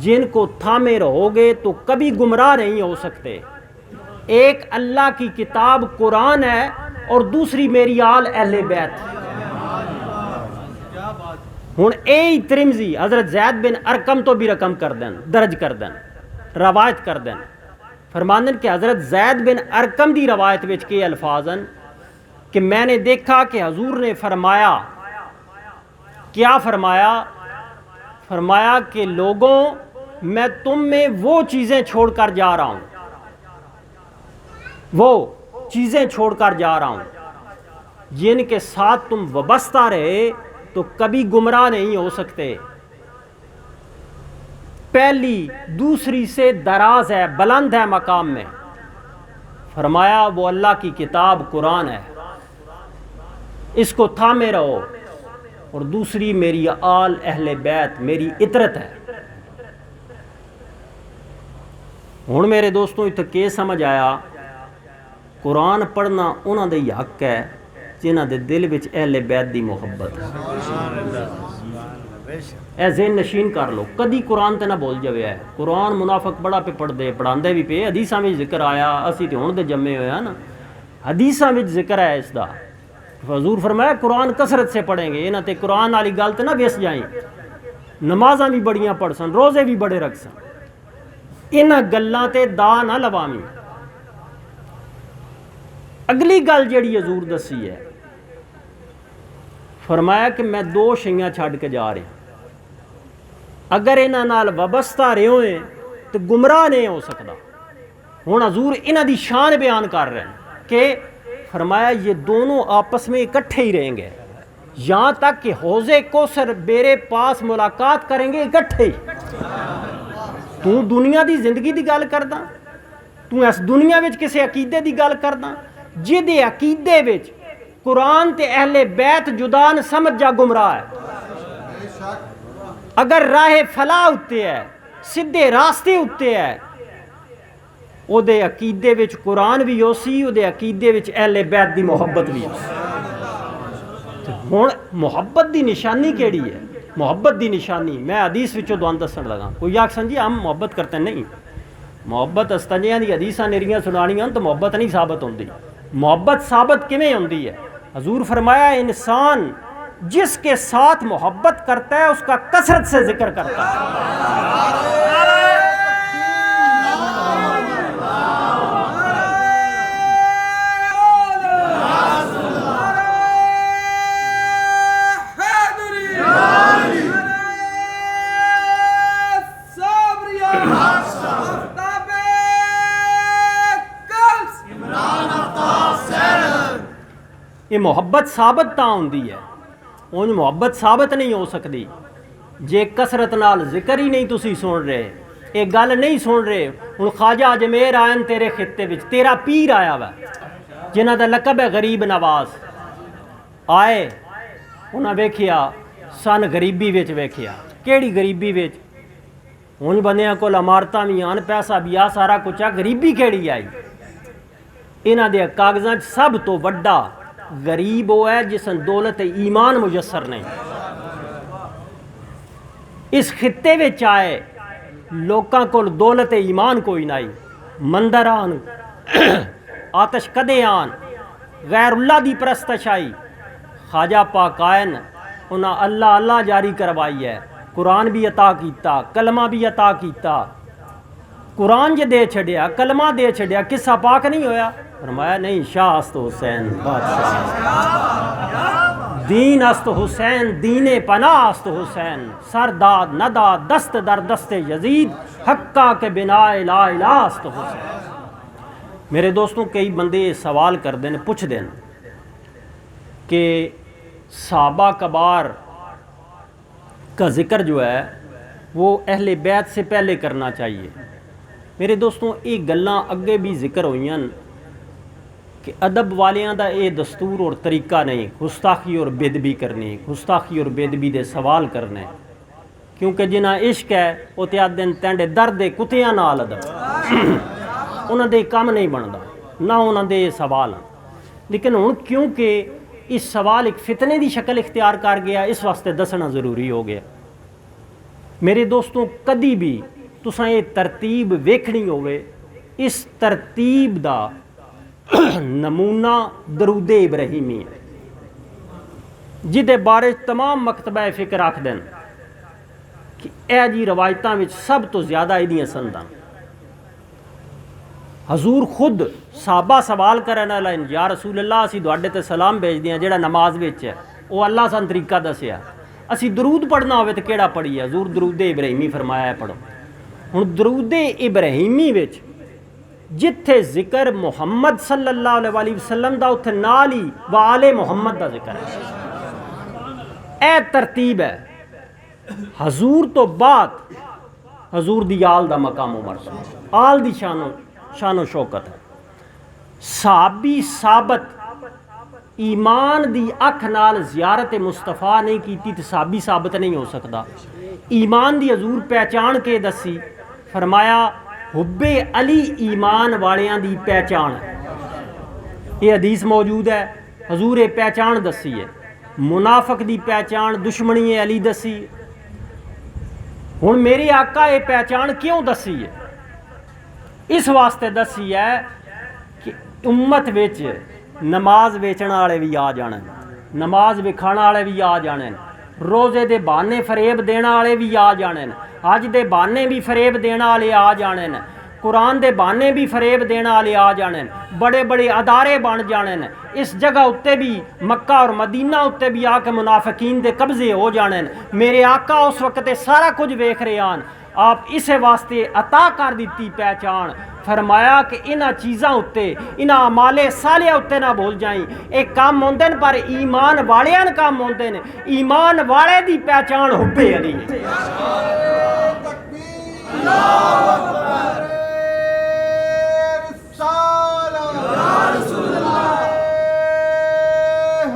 جن کو تھامے رہو گے تو کبھی گمراہ نہیں ہو سکتے۔ ایک اللہ کی کتاب قرآن ہے اور دوسری میری آل اہل بیت۔ ہن اے ترمذی حضرت زید بن ارقم تو بھی رقم کر دیں، درج کر دیں، روایت کر دیں، فرماندن کہ حضرت زید بن ارقم دی روایت وچ کے الفاظ ہیں کہ میں نے دیکھا کہ حضور نے فرمایا، کیا فرمایا؟ فرمایا کہ لوگوں میں تم میں وہ چیزیں چھوڑ کر جا رہا ہوں، وہ چیزیں چھوڑ کر جا رہا ہوں جن کے ساتھ تم وابستہ رہے تو کبھی گمراہ نہیں ہو سکتے۔ پہلی دوسری سے دراز ہے، بلند ہے مقام میں، فرمایا وہ اللہ کی کتاب قرآن ہے، اس کو تھامے رہو، اور دوسری میری آل اہل بیت، میری اطرت ہے۔ ہن میرے دوستوں اتنے کی سمجھ آیا؟ قرآن پڑھنا انہاں دے حق ہے جنہاں دے دل وچ اہل بیت دی محبت ہے۔ اے ذہن نشین کر لو، کدی قرآن تے نہ بول جاوے ہے۔ قرآن منافق بڑا پہ پڑھ دے، پڑھاندے بھی پہ، حدیثاں وچ ذکر آیا، اسی تے ہن دے جمے ہوئے ہیں نا، حدیثاں وچ ذکر ہے اس دا۔ حضور فرمایا قرآن کثرت سے پڑھیں گے، انہاں تے قرآن والی گل تے نہ وس جائیں، نمازاں بھی بڑیاں پڑھ سن، روزے بھی بڑے رکھ سن، انہاں گلاں تے دا نہ لواویں۔ اگلی گل جیڑی حضور دسی ہے، فرمایا کہ میں 2 شیاں چھڈ کے جا رہا، اگر انہاں نال وابستہ رہے ہوئے تو گمراہ نہیں ہو سکتا۔ ہن حضور انہاں دی شان بیان کر رہے ہیں کہ فرمایا یہ دونوں آپس میں اکٹھے ہی رہیں گے یہاں تک کہ حوض کوثر میرے پاس ملاقات کریں گے اکٹھے ہی۔ تو دنیا دی زندگی دی گل کردا، تو اس دنیا وچ کسے عقیدے دی گل کردا، جدے عقیدے وچ قرآن تے اہل بیت جدا نہ سمجھ جا گمراہ ہے۔ اگر راہ فلاح اتے ہے، سدھے راستے اتے ہے، او دے عقیدے وچ قرآن بھی ہو سی، او دے عقیدے وچ اہل بیت دی محبت بھی ہو سی۔ ہن محبت دی نشانی کیڑی ہے؟ محبت دی نشانی میں حدیث وچوں دوان دسن لگا۔ کوئی آکھسن جی ہم محبت کرتے نہیں، محبت استنجیاں دی حدیثاں نیریاں سنانیاں تو محبت نہیں ثابت ہوندی۔ محبت ثابت کیویں ہوندی ہے؟ حضور فرمایا انسان جس کے ساتھ محبت کرتا ہے اس کا کثرت سے ذکر کرتا ہے۔ یہ محبت ثابت تاں ہوندی ہے، اونج محبت ثابت نہیں ہو سکتی جے کثرت نال ذکر ہی نہیں تسی سن رہے، یہ گل نہیں سن رہے۔ ہن خواجہ اجمیر آئن تیرے خطے وچ، تیرا پیر آیا وا جنہاں دا لقب ہے غریب نواز، آئے انہاں ویکھیا سن غریبی وچ، ویکھیا کیڑی غریبی وچ؟ ہوں بندیاں کول عمارتاں بھی آن پیسہ بھی آ سارا کچھ آ غریبی کیڑی آئی انہاں دے کاغذاں سب تو وڈا غریب وہ ہے جس نے دولت ایمان میسر نہیں اس خطے وچ آئے لوکاں کول دولت ایمان کوئی نہیں مندر آن آتش کدے آن غیر اللہ دی پرستش آئی خواجہ پاک آئن انہاں اللہ اللہ جاری کروائی ہے قرآن بھی عطا کیتا کلمہ بھی عطا کیتا قرآن جے دے چھڑیا کلمہ دے چھڑیا قصہ پاک نہیں ہویا فرمایا نہیں شاہ است حسین بادشاہ دین است حسین دین پناہ است حسین سر داد نداد دست در دست یزید حقہ کے بنا لا الہ است حسین میرے دوستوں کئی بندے سوال کر دیں پوچھ دیں کہ صحابہ کبار کا ذکر جو ہے وہ اہل بیت سے پہلے کرنا چاہیے میرے دوستوں یہ گلاں اگے بھی ذکر ہوئی ہیں کہ ادب والیاں دا یہ دستور اور طریقہ نہیں گستاخی اور بےدبی کرنی گستاخی اور بےدبی دے سوال کرنے کیونکہ جنہ عشق ہے وہ تے دن تینڈے درد کتیاں نال ادب انہاں دے کام نہیں بندا نہ انہاں دے سوال لیکن ہن کیونکہ اس سوال ایک فتنے دی شکل اختیار کر گیا اس واسطے دسنا ضروری ہو گیا میرے دوستوں کدی بھی تساں یہ ترتیب ویکھنی ہوئے اس ترتیب دا نمونہ درود ابراہیمی ہے جدے بارے تمام مکتبہ فکر آکھ دیں کہ اے جی روایتاں وچ سب تو زیادہ ایدیاں سنداں حضور خود صحابہ سوال کرنا لائن یا رسول اللہ اسی دوڑے تے سلام بھیج دیاں جڑا نماز وچ ہے وہ اللہ سان طریقہ دسیا اسی درود پڑھنا ہوئے تو کیڑا پڑھیے حضور درود ابراہیمی فرمایا ہے پڑھو ہن درود ابراہیمی وچ جتھے ذکر محمد صلی اللہ علیہ وسلم دا اتھے نالی وآل محمد دا ذکر ہے اے ترتیب ہے حضور تو بعد حضور دی آل دا مقام و مرتبہ آل دی شان و شوکت ہے صحابی ثابت ایمان دی اکھ نال زیارت مصطفیٰ نہیں کیتی تو صحابی ثابت نہیں ہو سکتا ایمان دی حضور پہچان کے دسی فرمایا حب علی ایمان والیاں دی پہچان ہے یہ حدیث موجود ہے حضور پہچان دسی ہے منافق دی پہچان دشمنی علی دسی ہن میرے آقا یہ پہچان کیوں دسی ہے اس واسطے دسی ہے کہ امت وچ نماز ویچن والے بھی آ جانے نماز وکھانا والے بھی آ جانے روزے دے بہانے فریب دینا والے بھی آ جانے حج دے بہانے بھی فریب دینا والے آ جانے قرآن دے بہانے بھی فریب دینا والے آ جانے بڑے بڑے ادارے بن جانے اس جگہ اتے بھی مکہ اور مدینہ اتے بھی آ کے منافقین دے قبضے ہو جانے میرے آقا اس وقت سارا کچھ ویکھ رہے ہیں آپ اسے واسطے عطا کر دیتی پہچان فرمایا کہ انہاں چیزاں اتے انہاں اعمال صالحہ اتے نہ بھول جائیں ایک کام ہوندے پر ایمان والیاں کام ہوندے نے ایمان والے دی پہچان حب علی ہے اللہ اکبر یا رسول اللہ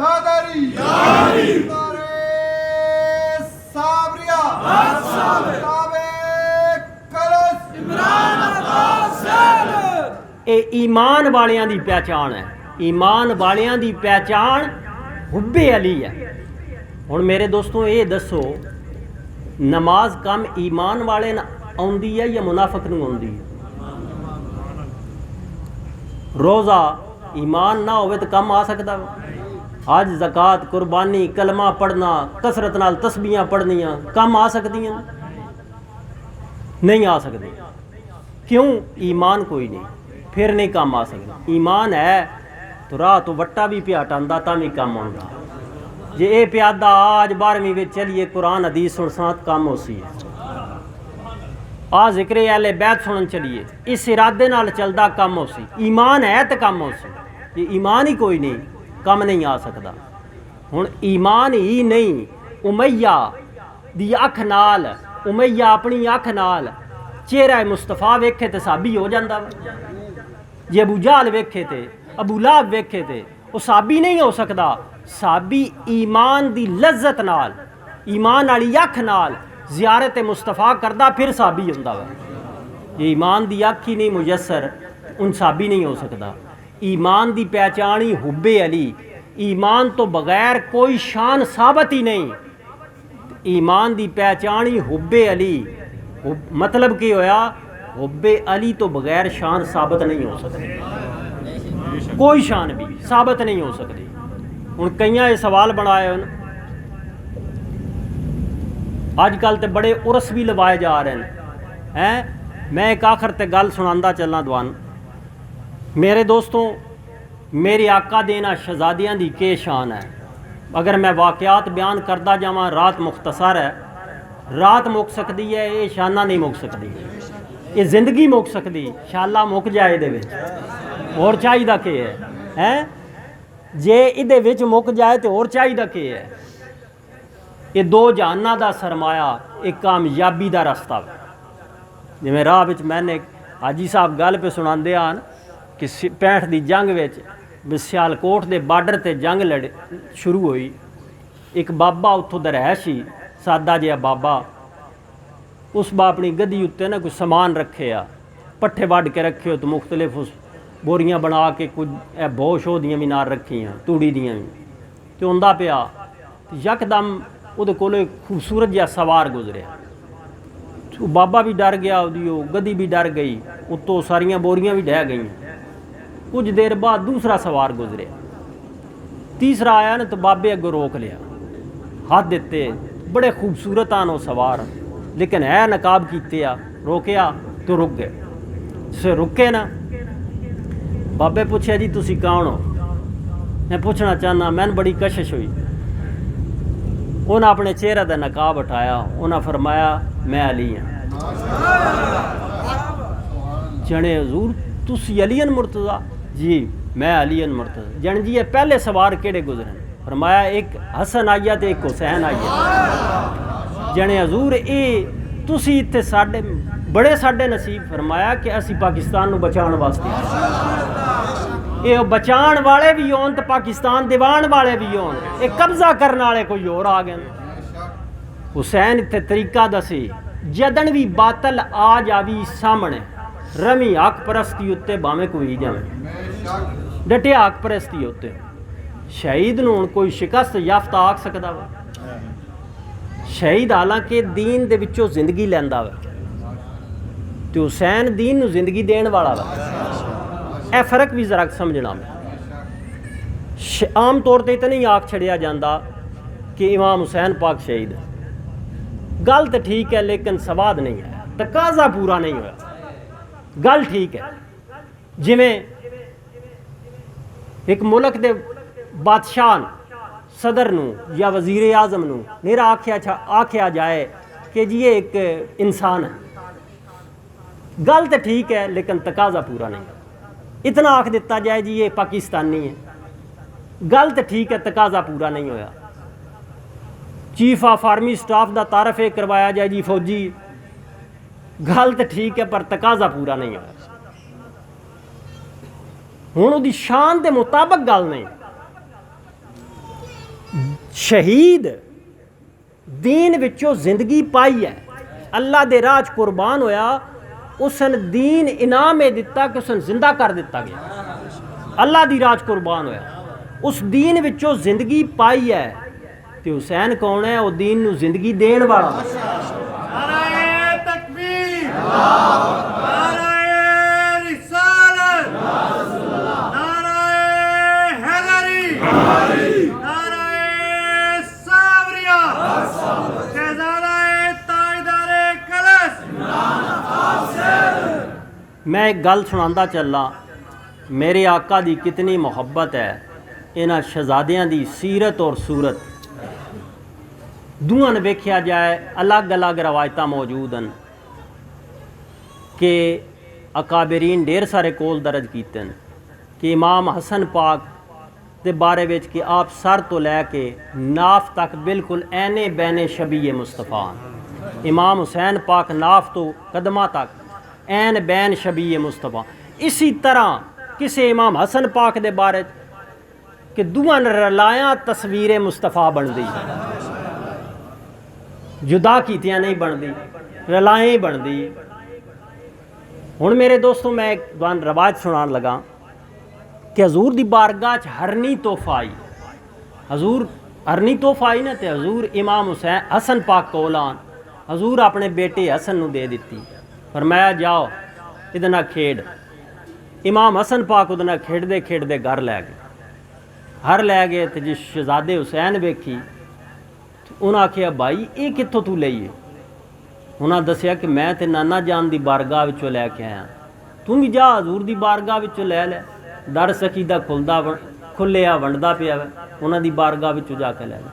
حیدری یا علی صابریہ اے ایمان والیاں دی پہچان ہے ایمان والیاں دی پہچان حب علی ہے ہن میرے دوستوں یہ دسو نماز کم ایمان والے آندی ہے یا منافق نوں آندی ہے روزہ ایمان نہ ہوئے تو کم آ سکتا حج زکوٰۃ قربانی کلمہ پڑھنا کثرت نال تسبیحاں پڑھنیاں کم آ سکدیاں نہیں آ سکتی کیوں ایمان کوئی نہیں پھر نہیں کام آ سکتا ایمان ہے تو راہ تو وٹا بھی پیا ٹاندا تا بھی کام آندا جے اے پیادہ آج 12ویں وچ چلیے قرآن حدیث سن سات کام ہو سی ہے آ ذکر اہل بیت سنن چلیے اس ارادے نال چلدا کام ہو سی ایمان ہے تو کام ہو سی یہ ایمان ہی کوئی نہیں کم نہیں آ سکتا ہن ایمان ہی نہیں امیہ دی اکھ نال امیہ اپنی اکھ نال چہرہ مصطفیٰ ویکھے تے صحابی ہو جاندا جی ابو جہل ویکھے تے ابو لہب ویکھے تے وہ صحابی نہیں ہو سکتا صحابی ایمان دی لذت نال ایمان والی اکھ نال زیارت مصطفیٰ کردہ پھر صحابی ہوندا وا یہ ایمان دی اکھ ہی نہیں میسر ان صحابی نہیں ہو سکتا ایمان دی پہچانی حب علی ایمان تو بغیر کوئی شان ثابت ہی نہیں ایمان دی پہچانی حب علی مطلب کی ہویا حب علی تو بغیر شان ثابت نہیں ہو سکتی کوئی شان بھی ثابت نہیں ہو سکتی ہوں کئیاں یہ سوال بنائے اج کل تے بڑے عرس بھی لوائے جا رہے ہیں میں ایک آخر تے گل سناندا چلنا دوان میرے دوستوں میری آقا دینا شہزادیاں دی کے شان ہے اگر میں واقعات بیان کردہ جاواں رات مختصر ہے رات مک سکتی ہے یہ شانہ نہیں مک سکتی یہ زندگی مک سکتی انشاءاللہ مک جائے دے وچ اور چاہیے کہ ہے جے ادے وچ مک جائے تو اور چاہیے کہ ہے یہ دو جہاناں دا سرمایہ ایک کامیابی دا رستہ جی میں راہ وچ میں نے حاجی صاحب گل پہ سناندے آن کہ 65 دی جنگ وچ سیالکوٹ دے بارڈر تے جنگ شروع ہوئی ایک بابا اتھوں دا رہائشی سادہ جہا بابا اس با اپنی گدی اتنے نا کچھ سامان رکھے پٹھے وڈ کے رکھے ہو تو مختلف اس بوریاں بنا کے کچھ بہو شو دیاں بھی نال رکھی ہیں توڑی دیاں بھی تو اندہ پیا یکدم وہ کولو ایک خوبصورت جہا سوار گزریا تو بابا بھی ڈر گیا وہ گدی بھی ڈر گئی اتوں ساریاں بوریاں بھی ڈہ گئیں کچھ دیر بعد دوسرا سوار گزریا تیسرا آیا نا تو بابے اگوں روک لیا ہاتھ دیتے بڑے خوبصورت آن وہ سوار لیکن ہے نقاب کیتے روکیا تو رک گئے سے رکے نا بابے پوچھا جی تسی کون ہو میں پوچھنا چاہنا میں بڑی کشش ہوئی انہاں اپنے چہرے دا نقاب اٹھایا انہاں فرمایا میں علی ہوں جنے حضور تسی علی مرتضیٰ جی میں علی مرتضیٰ جن جی یہ پہلے سوار کیڑے گزرے فرمایا ایک حسن آئیا تے ایک حسین آئیا جنے حضور اے تسی اتنے ساڈے بڑے ساڈے نصیب فرمایا کہ اسی پاکستان نو بچان واسطے یہ بچان والے بھی ہون تو پاکستان دیوان والے بھی ہون یہ قبضہ کرنے والے کوئی اور آ گئے حسین اتنے طریقہ دسی جدن بھی باطل آ جاوی سامنے رمی حق پرستی ہوتے باویں کوئی جاویں ڈٹے حق پرستی ہوتے شہید نو کوئی شکست یافتہ آکھ سکتا وا شہید حالانکہ دین دے وچوں زندگی لیندا وا تو حسین دین نو زندگی دین والا وا اے فرق بھی ذرا سمجھنا عام طور تے اتنا نہیں آکھ چھڑیا جاندہ کہ امام حسین پاک شہید گل تو ٹھیک ہے لیکن سواد نہیں ہے تقاضا پورا نہیں ہوا گل ٹھیک ہے جی میں ایک ملک دے بادشاہ صدر نو یا وزیر اعظم نو میرا آکھیا جائے کہ جی یہ ایک انسان ہے گل تو ٹھیک ہے لیکن تقاضا پورا نہیں اتنا آکھ دیتا جائے جی یہ پاکستانی ہے گل تو ٹھیک ہے تقاضا پورا نہیں ہویا چیف آف آرمی سٹاف دا تعارف کروایا جائے جی فوجی گل تو ٹھیک ہے پر تقاضا پورا نہیں ہویا ہوں دی شان دے مطابق گل نہیں شہید دین وچوں زندگی پائی ہے اللہ دے راج قربان ہویا اسن دین انعام دیتا کہ اسن زندہ کر دیتا گیا اللہ دی راج قربان ہویا اس دین وچوں زندگی پائی ہے تے حسین کون ہے وہ دین نو زندگی دین والا نعرہ تکبیر نعرہ رسالت نعرہ حیدری نعرہ صابریہ شہزادہ تاجدار کلس میں ایک گل سناندا چلا میرے آقا دی کتنی محبت ہے انہاں شہزادیاں دی سیرت اور صورت دوہاں ویکھیا جائے الگ الگ روایتاں موجود ہیں کہ اکابرین ڈیر سارے کول درج کیتے ہیں کہ امام حسن پاک دے بارے وچ کہ آپ سر تو لے کے ناف تک بالکل اینے بینے شبیہ مصطفیٰ امام حسین پاک ناف تو قدمہ تک این بین شبیہ مصطفیٰ اسی طرح کسی امام حسن پاک دے بارے کہ دوہاں رلایاں تصویر مصطفیٰ بن دی جدا کیتیاں نہیں بندی رلائیں بندی۔ ہن میرے دوستوں میں ایک دوان روایت سنان لگا کہ حضور دی بارگاہ چ ہرنی تحفہ آئی، حضور ہرنی تحفہ آئی نا، تے حضور امام حسن پاک کولان حضور اپنے بیٹے حسن نو دے دیتی، فرمایا جاؤ ادھے نال کھیڈ۔ امام حسن پاک ادھے نال کھیڈدے کھیڈدے گھر لے گئے، گھر لے گئے تے جس شہزادے حسین ویکھی انہاں آکھیا بھائی یہ کتھوں تو لئیے؟ انہاں دسیا کہ میں تے نانا جان دی بارگاہ وچوں لے کے آیا، تم بھی جا حضور دی بارگاہ وچوں لے لے۔ در سکیدہ کھلیا ونڈدا پیا ہے، انہاں دی بارگاہ وچوں جا کے لے لے۔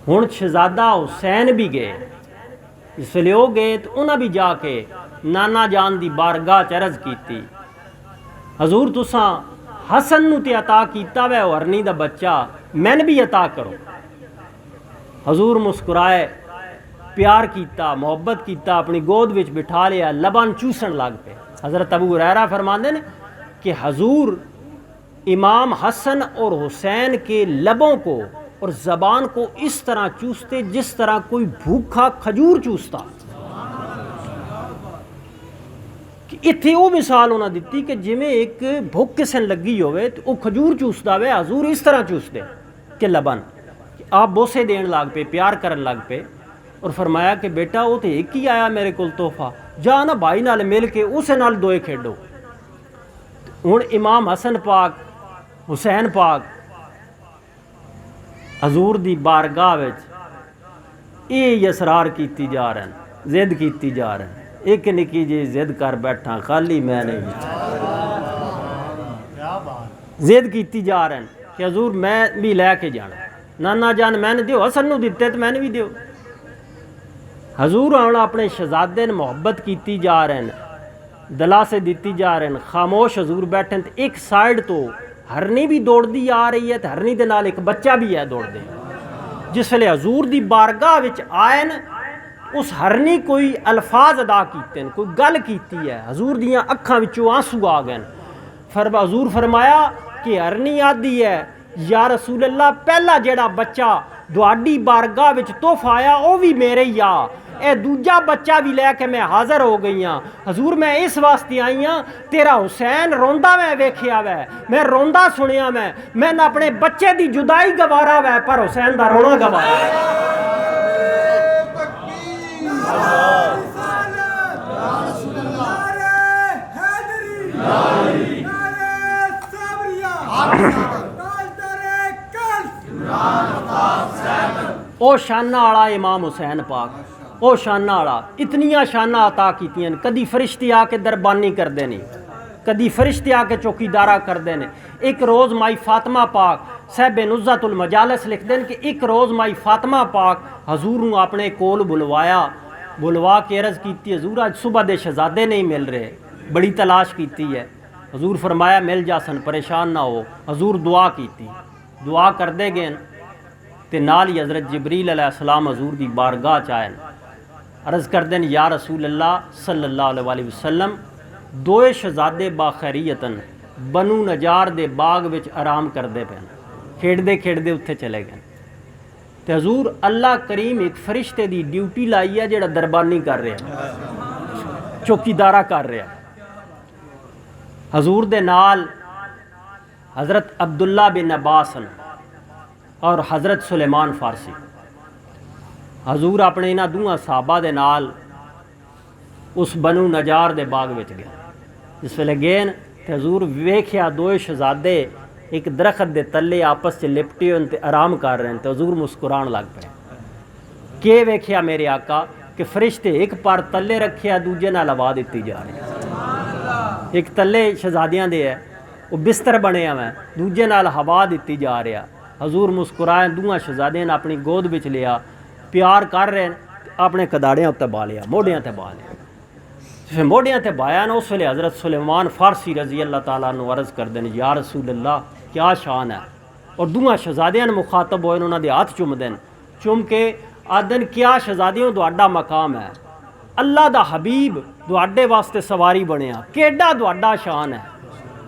ہن شہزادہ حسین بھی گئے، اس لیے وہ گئے تو انہاں بھی جا کے نانا جان دی بارگاہ چ عرض کیتی، حضور تساں حسن نو تے عطا کیتا وے او ہرنی دا بچہ، مین بھی عطا کرو۔ حضور مسکرائے، پیار کیتا، محبت کیتا، اپنی گود وچ بٹھا لیا، لبن چوسن لگ پے۔ حضرت ابو ہریرہ فرماندے نے کہ حضور امام حسن اور حسین کے لبوں کو اور زبان کو اس طرح چوستے جس طرح کوئی بھوکھا کھجور چوستا۔ کہ اتھے وہ مثال انہاں دیتی کہ جویں ایک بھوک کسے لگی ہوئے تو وہ کھجور چوسدا ہوئے، حضور اس طرح چوستے کہ لبن۔ آپ بوسے دین لگ پے، پیار کرن لگ پے، اور فرمایا کہ بیٹا وہ تو ایک ہی آیا میرے کول تحفہ، جا نا بھائی نال مل کے اسے نال دوئے کھیڈو۔ ہن امام حسن پاک حسین پاک حضور دی بارگاہ وچ یہ اسرار کیتی جا رہے ہیں، ضد کیتی جا رہے ہیں، ایک نکی جی ضد کر بیٹھا خالی میں نہیں، ضد کیتی جا رہے ہیں کہ حضور میں بھی لے کے جانا، نانا جان میں نے دیو، حسن نو دیتے تو میں نے بھی دیو۔ حضور آنا اپنے شہزادے نے محبت کیتی جا رہے ہیں، دلا سے دیتی جا رہے ہیں، خاموش حضور بیٹھے ہیں، ایک سائیڈ تو ہرنی بھی دوڑ دی آ رہی ہے، تو ہرنی دے نال ایک بچہ بھی ہے دوڑ دے۔ جس ویلے حضور دی بارگاہ وچ آئے نا، اس ہرنی کوئی الفاظ ادا کیتے ہیں، کوئی گل کیتی ہے، حضور دیاں اکھاں وچوں آنسو آ گئے۔ حضور فرمایا کہ ہرنی آدھی ہے یا رسول اللہ پہلا جیڑا بچہ دواڈی بارگاہ وچ تحفہ آیا وہ بھی میرے ہی آ، اے دوجا بچہ بھی لے کے میں حاضر ہو گئی ہاں۔ حضور میں اس واسطے آئی ہاں، تیرا حسین روندا میں ویکھیا وے، میں روندا سنیا میں نہ اپنے بچے دی جدائی گوارا وے پر حسین دا رونا گوارا وے۔ او شانہ آڑا امام حسین پاک، او شانہ آڑا، اتنیاں شانہ عطا کیتیاں، کدی فرشتے آ کے دربانی کر دینے، کدی فرشتے آ کے چوکیدارہ کر دینے۔ ایک روز مائی فاطمہ پاک صاحب نزہت المجالس لکھ دیں کہ ایک روز مائی فاطمہ پاک حضور نو اپنے کول بلوا کے عرض کیتی، حضور آج صبح دے شہزادے نہیں مل رہے، بڑی تلاش کیتی ہے۔ حضور فرمایا مل جاسن، پریشان نہ ہو۔ حضور دعا کیتی، دعا کر دے گئے تے نال ہی حضرت جبریل علیہ السلام حضور دی بارگاہ چائن عرض کر دیں یا رسول اللہ صلی اللہ علیہ وسلم، دوئے شہزادے باخیریتن بنو نجار دے باغ وچ آرام کر دے پہن، کھیڑ دے اتھے چلے گئے۔ تے حضور اللہ کریم ایک فرشتے دی ڈیوٹی لائی ہے جڑا دربانی کر رہا، چوکیدارہ کر رہا۔ حضور دے نال حضرت عبداللہ بن عباس اور حضرت سلیمان فارسی۔ حضور اپنے انہاں دوہاں صحابہ دے نال اس بنو نجار دے باغ وچ گیا۔ جس ویلے گئے تے حضور ویکھیا دوئے شہزادے ایک درخت دے تلے آپس چ لپٹے ہوئے تے آرام کر رہے ہیں، تے حضور مسکران لگ پے۔ کہ ویکھیا میرے آقا کہ فرشتے ایک پر تلے رکھیا، دوجے نال ہوا دتی جا رہی ہے، ایک تلے شہزادیاں دے ہے وہ بستر بنے ہوئے، دوجے نال ہوا دتی جا رہا۔ حضور مسکرائے، دوہاں شہزادیاں نے اپنی گود وچ لیا، پیار کر رہے ہیں، اپنے کداڑیاں تے با لیا، موڑیاں تے با لیا۔ جس موڑیاں تے بایا نا اس ویلے حضرت سلیمان فارسی رضی اللہ تعالیٰ عنہ عرض کر دیں یا رسول اللہ کیا شان ہے، اور دوہاں شہزادیاں نے مخاطب ہوئے، انہوں نے ہاتھ چوم دیں، چوم کے آدن کیا شہزادیوں دواڈا مقام ہے، اللہ دا حبیب دواڈے واسطے سواری بنیا، کیڈا دواڈا شان ہے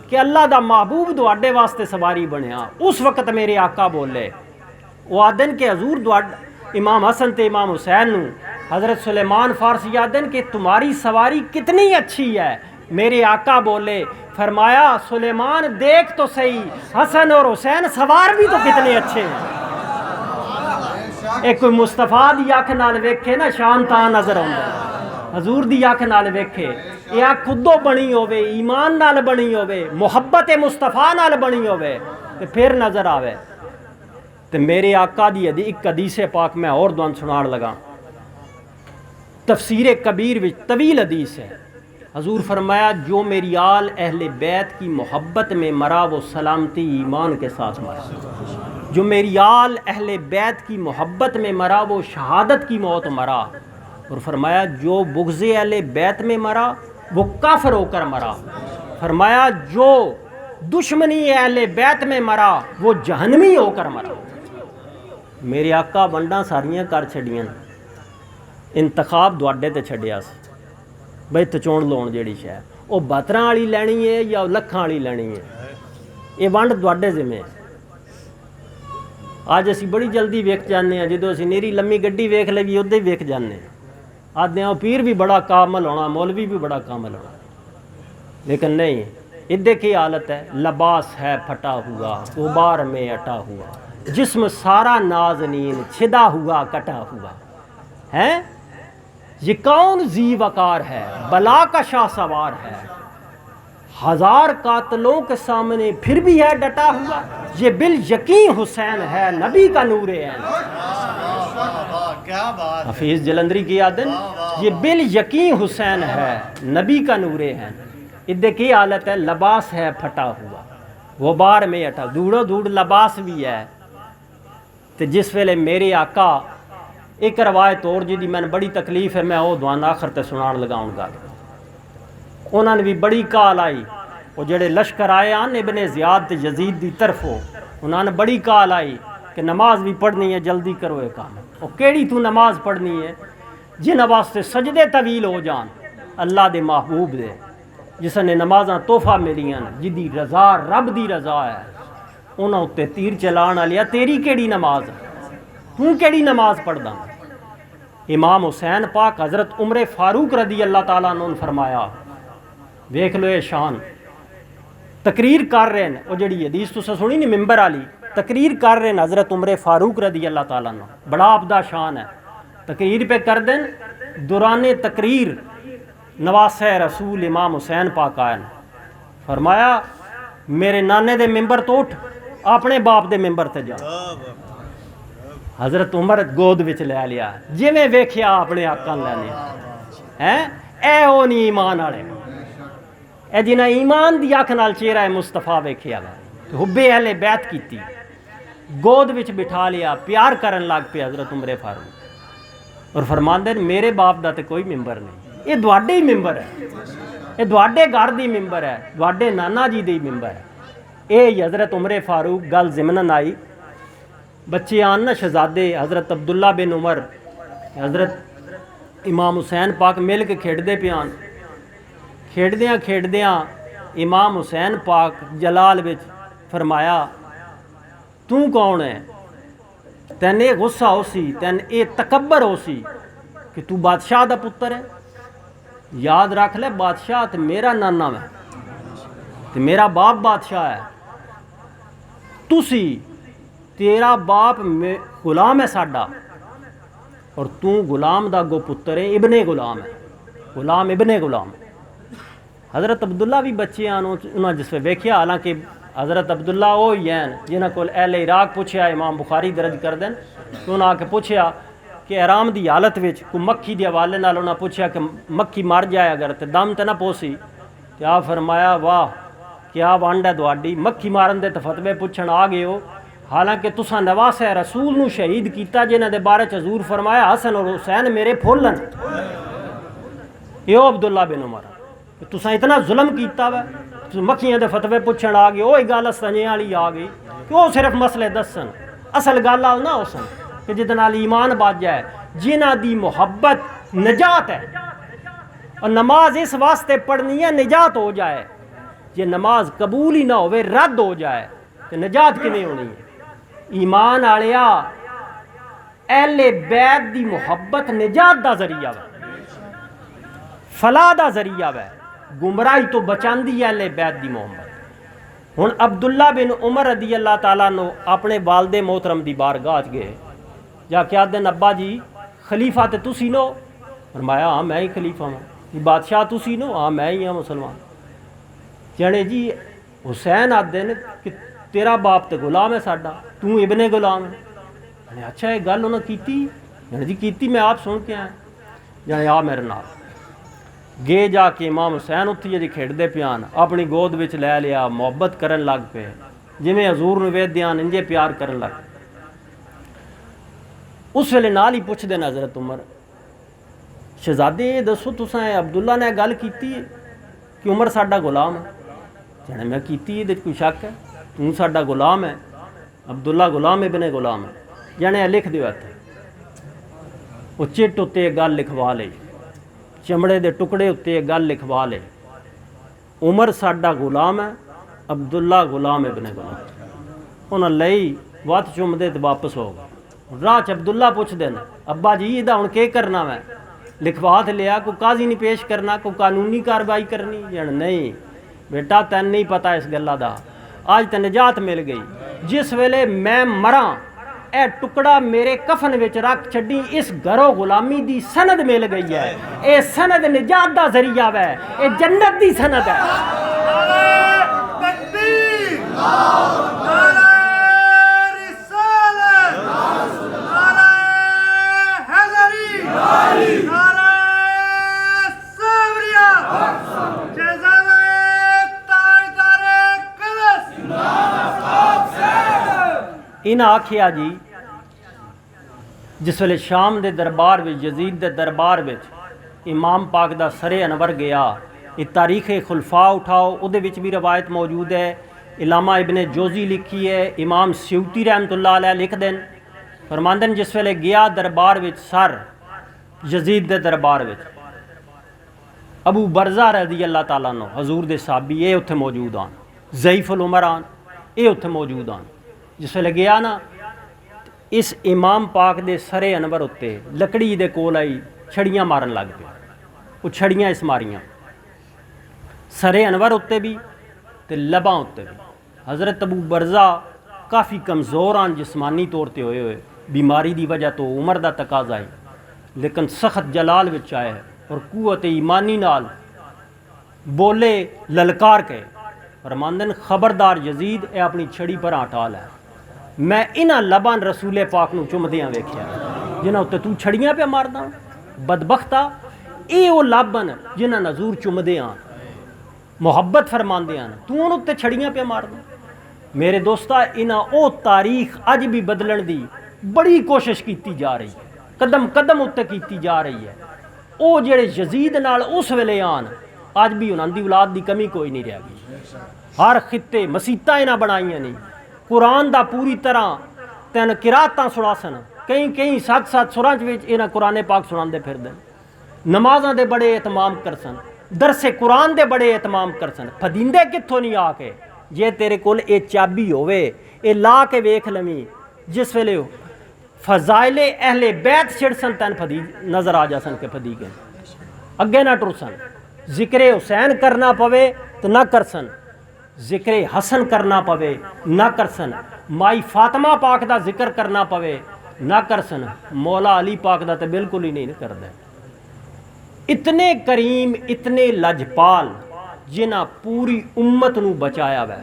کہ اللہ دا محبوب دواڈے واسطے سواری بنیا۔ اس وقت میرے آقا بولے، وہ آدن کہ حضور امام حسن تے امام حسین نو حضرت سلیمان فارسی آدن کہ تمہاری سواری کتنی اچھی ہے. میرے آقا بولے فرمایا سلیمان دیکھ تو صحیح حسن اور حسین سوار بھی تو کتنے اچھے ہیں. ایک کوئی مصطفیٰ دی اکھ نال ویکھے نا شان تاں نظر آਉਂਦਾ. حضور دی اکھ نال ویکھے یہ اکھ خودوں بنی ہوے ایمان نال بنی ہوے محبت مصطفیٰ نال بنی ہوے تے پھر نظر آوے. تے میرے آقا دی ایک حدیث پاک میں اور دوان سنان لگا. تفسیر کبیر وچ طویل حدیث ہے. حضور فرمایا جو میری آل اہل بیت کی محبت میں مرا وہ سلامتی ایمان کے ساتھ مرا. جو میری آل اہل بیت کی محبت میں مرا وہ شہادت کی موت مرا. اور فرمایا جو بغض اہل بیت میں مرا وہ کافر ہو کر مرا. فرمایا جو دشمنی اہل بیت میں مرا وہ جہنمی ہو کر مرا. میرے آقا ونڈاں ساریاں کر چھڑیاں انتخاب دوڑے تے چھڑیا سی بھئی تچون لون جیڑی شے او 72 والی لینی ہے یا لکھاں والی لینی ہے یہ ونڈ دوڑے ذمہ ہے. آج اسی بڑی جلدی ویکھ جانے ہیں جدو اسی نیری لمبی گڈی ویکھ لگی ادھے ہی ویکھ جانے ہیں. آدھے ہیں پیر بھی بڑا کامل ہونا مولوی بھی بڑا کامل ہونا لیکن نہیں. ادھے کی حالت ہے لباس ہے پھٹا ہوا غبار میں اٹا ہوا جسم سارا نازنین چھدا ہوا کٹا ہوا ہے. یہ کون ذی وقار ہے بلا کا شاہ سوار ہے 1000 قاتلوں کے سامنے پھر بھی ہے ڈٹا ہوا. یہ بال یقین حسین ہے نبی کا نور ہے. حفیظ جلندری کی آدن یہ بال یقین حسین ہے نبی کا نور ہے. ادھے کی حالت ہے لباس ہے پھٹا ہوا غبار میں اٹا دوڑو دوڑ لباس بھی ہے. تو جس ویلے میرے آقا ایک روایت اور جی دی میں نے بڑی تکلیف ہے میں وہ دوان آخر تے سنان لگاؤں گا. انہوں نے بھی بڑی کال آئی وہ جڑے لشکر آئے آن ابن زیاد تے یزید دی طرف ہو انہوں نے بڑی کال آئی کہ نماز بھی پڑھنی ہے جلدی کرو ایک کام. وہ کیڑی تو نماز پڑھنی ہے جن واسطے سجدے طویل ہو جان اللہ دے محبوب دے جس نے نمازاں تحفہ ملیاں جدی رضا رب دی رضا ہے انہوں تے تیر چلان لیا تیری کیڑی نماز تو کیڑی نماز پڑھدا. امام حسین پاک حضرت عمر فاروق رضی اللہ تعالیٰ عنہ نے فرمایا ویکھ لو یہ شان تقریر کر رہے ہیں وہ جڑی حدیث تو سنی نہیں ممبر والی تقریر کر رہے ہیں حضرت عمر فاروق رضی اللہ تعالیٰ عنہ بڑا آبدہ شان ہے. تقریر پہ کر دیں دوران تقریر نواسہ رسول امام حسین پاک آئے فرمایا میرے نانے دے ممبر تو اٹھ اپنے باپ دے ممبر تے جا. حضرت عمر گود وچ لے لیا جی میں ویکھیا اپنے آقا لینے ہیں اے او نہیں ایمان والے اے جنہیں ایمان دی اکھ نال چہرہ مصطفیٰ ویکھیا حب اہل بیت کیتی گود وچ بٹھا لیا پیار کرن لگ پہ حضرت عمر فاروق اور فرماندے میرے باپ دا تے کوئی ممبر نہیں یہ دواڈے ہی ممبر ہے یہ دواڈے گھر دی ممبر ہے دواڈے نانا جی دی ممبر ہے. اے حضرت عمر فاروق گل ضمنن آئی بچے آن نا شہزادے حضرت عبداللہ بن عمر حضرت امام حسین پاک مل کے کھیڑ پیان کھیڑدیاں امام حسین پاک جلال وچ فرمایا تو کون ہے تین یہ غصہ ہو سی تین یہ تکبر ہو سی کہ تو بادشاہ دا پتر ہے. یاد رکھ لے بادشاہ تے میرا نانا ہے تے میرا باپ بادشاہ ہے. تسی تیرا باپ غلام ہے ساڈا اور تو غلام دا گو پتر ہے ابن غلام ہے غلام ابن غلام. حضرت عبداللہ بھی بچے انہوں جس پہ ویکھیا حالانکہ حضرت عبداللہ وہ ہی ہیں جنہاں کو اہل عراق پوچھیا امام بخاری درج کر دیں تو انہوں آ کے پوچھیا کہ احرام دی حالت وچ کو مکھی دی حوالے نال انہوں پوچھیا کہ مکھی مر جائے اگر تے دم تے نہ پوسی تے آپ فرمایا واہ کیا وانڈ ہے دواڈی مکھی مارن دے تے فتوے پوچھن آ گئے ہو حالانکہ تساں نواسہ رسول نو شہید کیتا جنہاں دے بارے چ حضور فرمایا حسن اور حسین میرے پھولن یہ عبداللہ بن عمر تساں اتنا ظلم کیتا وا مکھیاں دے فتوے پوچھن آ گئے وہی گل سنجے والی آ گئی کہ وہ صرف مسئلے دسن اصل گل نہ ہو سن کہ جہد نال ایمان بچ جائے جنہ دی محبت نجات ہے اور نماز اس واسطے پڑھنی ہے نجات ہو جائے. جے نماز قبول ہی نہ ہوئے رد ہو جائے تو نجات کیویں ہونی ہے. ایمان والیا اہل بیت دی محبت نجات دا ذریعہ ہے، فلاح دا ذریعہ ہے، گمراہی تو بچاندی ہے اہل بیت دی محبت۔ ہن عبداللہ بن عمر رضی اللہ تعالیٰ نو اپنے والد محترم دی بارگاہ گئے، جا کے آدھن ابا جی خلیفہ تے تسی نو؟ فرمایا ہاں میں ہی خلیفہ ہوں۔ جی بادشاہ تسی نو؟ ہاں میں ہی ہوں مسلمان۔ جانے جی حسین آدھن کہ تیرا باپ تے غلام ہے ساڈا، تو ابن غلام ہے۔ جانے اچھا یہ گل انہوں نے کیتی؟ جانے جی کیتی، میں آپ سن کے آیا۔ جانے آ میرے نال گے، جا کے امام حسین اتھی جی کھیڈ دے پیان، اپنی گود وچ لے لیا، محبت کرن لگ پے، جویں حضور نو ویدیاں انجے پیار کرن لگ۔ اس ویلے نال ہی پوچھ دینا حضرت عمر شہزادے یہ دسو تساں عبداللہ نے گل کیتی ہے کہ عمر ساڈا غلام ہے؟ جانے میں کیتی ہے، کوئی شک ہے؟ تو ساڈا غلام ہے، عبداللہ غلام ابن غلام ہے۔ جانے لکھ دیو اتھے، وہ چٹ اتنے گل لکھوا لئی، چمڑے دے ٹکڑے اتنے گل لکھوا لے، عمر ساڈا غلام ہے، عبداللہ غلام ابن غلام۔ انہاں لئی وات چومدے تے واپس ہو گئے۔ راہ چ عبداللہ پوچھ دینا ابا جی یہ ہن کے کرنا میں؟ لکھوا تے لیا، کوئی قاضی نہیں پیش کرنا، کوئی قانونی کارروائی کرنی؟ جان نہیں بیٹا تین نہیں پتہ اس گلا دا، آج تے نجات مل گئی۔ جس ویلے میں مراں اے ٹکڑا میرے کفن وچ رکھ چھڈی، اس گھروں غلامی دی سند مل گئی ہے، اے سند نجات دا ذریعہ ہے، اے جنت دی سند ہے۔ نعرہ تکبیر، نعرہ رسالت، نعرہ حیدری، نعرہ صبریہ، جزاوے تاجدار قدس۔ انہاں آکھیا جی جس ویلے شام دے دربار وچ، یزید دے دربار وچ امام پاک دا سر انور گیا، یہ تاریخ خلفاء اٹھاؤ، او دے وچ بھی روایت موجود ہے، علامہ ابن جوزی لکھی ہے، امام سیوطی رحمۃ اللہ علیہ لکھ دین، فرماندن جس ویلے گیا دربار وچ سر یزید دے دربار وچ، ابو برزہ رضی اللہ تعالیٰ عنہ حضور دے صحابی اے اتھے موجود آن، ضعیف العمر آن، اے اتھے موجود آن۔ جس ویلے گیا نا اس امام پاک دے سر انور اتے لکڑی دے کول آئی چھڑیاں مارن لگ پے، وہ چھڑیاں اس ماریاں سر انور اتے بھی تے لباں اتے بھی۔ حضرت ابو برزہ کافی کمزور آن جسمانی طور تے ہوئے بیماری دی وجہ تو عمر دا تقاضا ہے، لیکن سخت جلال وچ آئے اور قوت ایمانی نال بولے للکار کے، فرماندن خبردار یزید اے اپنی چھڑی پر ہٹا لے، میں انہاں لبان رسول پاک نو چمدیاں ویکھیا جنہاں تے تو چھڑیاں پہ ماردا، بدبختہ اے او لبن جنہاں نزور چمدیاں محبت فرماندیاں تو انہاں تے چھڑیاں پہ ماردا۔ میرے دوستا انہاں او تاریخ اج بھی بدلن دی بڑی کوشش کیتی جا رہی ہے، قدم قدم اتے کیتی جا رہی ہے۔ او جڑے یزید نال اس ویلے آن اج بھی انہاں دی اولاد دی کمی کوئی نہیں رہ گئی، ہر خطے مسیتاں انہاں بنائیاں نہیں، قرآن دا پوری طرح تین قراتاں سنا سن، کئی سات سراں وچ انہاں قرآن پاک سناندے پھر دے، نمازاں دے بڑے اہتمام کرسن، درس قرآن دے بڑے اہتمام کرسن، پھدیندے کتھوں نہیں آ کے جے تیرے کول اے چابی ہوئے اے لا کے ویکھ لویں، جس ویلے فضائل اہل بیت چھڑسن تین پھدی نظر آ جاسن کہ پھدی گئے، اگے نہ ٹرسن، ذکر حسین کرنا پوے تو نہ کرسن، ذکر حسن کرنا پوے نہ کرسن، مائی فاطمہ پاک دا ذکر کرنا پوے نہ کرسن، مولا علی پاک دا تے بالکل ہی نہیں کردے۔ اتنے کریم اتنے لجپال جنہاں پوری امت نو بچایا ہے،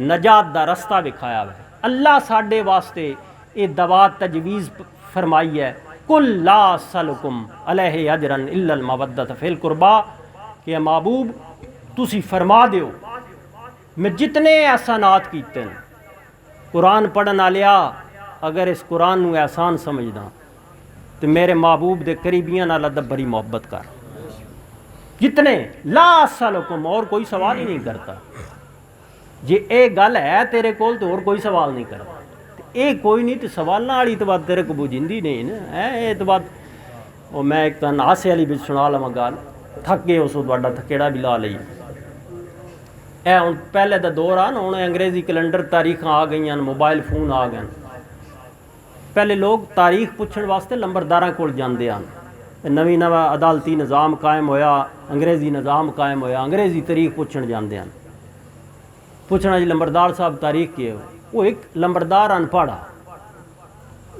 نجات دا رستہ دکھایا ہے۔ اللہ ساڈے واسطے یہ دوا تجویز فرمائی ہے، کل لا اسلکم علیہ اجرا الا المودۃ فی القربا، کہ محبوب تسی فرما دیو میں جتنے احسانات کیتے ہیں، قرآن پڑھنا لیا اگر اس قرآن نو احسان سمجھدا تو میرے محبوب دے قریبیاں نال ادب بری محبت کر، جتنے لا اسلکم، اور کوئی سوال ہی نہیں کرتا، جی اے گل ہے تیرے کول تو اور کوئی سوال نہیں کرتا، اے کوئی نہیں تو سوالنا والی تو بات تیرے کو بوجھندی نہیں نا، اے تو بات وہ میں ایک تن ہاسے والی بھی سنا لواں گل، تھک گئے اس واڈا تھکیڑا بھی لا لئی، اے ہن پہلے دا دور آ نا، ہن انگریزی کیلنڈر تاریخاں آ گئیاں، موبائل فون آ گئے، ਪਹਿਲੇ ਲੋਕ ਤਾਰੀਖ ਪੁੱਛਣ ਵਾਸਤੇ ਲੰਬਰਦਾਰਾਂ ਕੋਲ ਜਾਂਦੇ ਹਨ। ਨਵਾਂ ਅਦਾਲਤੀ ਨਿਜ਼ਾਮ ਕਾਇਮ ਹੋਇਆ, ਅੰਗਰੇਜ਼ੀ ਨਿਜ਼ਾਮ ਕਾਇਮ ਹੋਇਆ, ਅੰਗਰੇਜ਼ੀ ਤਾਰੀਖ ਪੁੱਛਣ ਜਾਂਦੇ ਹਨ। ਪੁੱਛਣਾ ਜੀ ਲੰਬਰਦਾਰ ਸਾਹਿਬ ਤਾਰੀਖ ਕੀ ਹੈ? ਉਹ ਇੱਕ ਲੰਬਰਦਾਰ ਅਨਪੜ੍ਹਾ,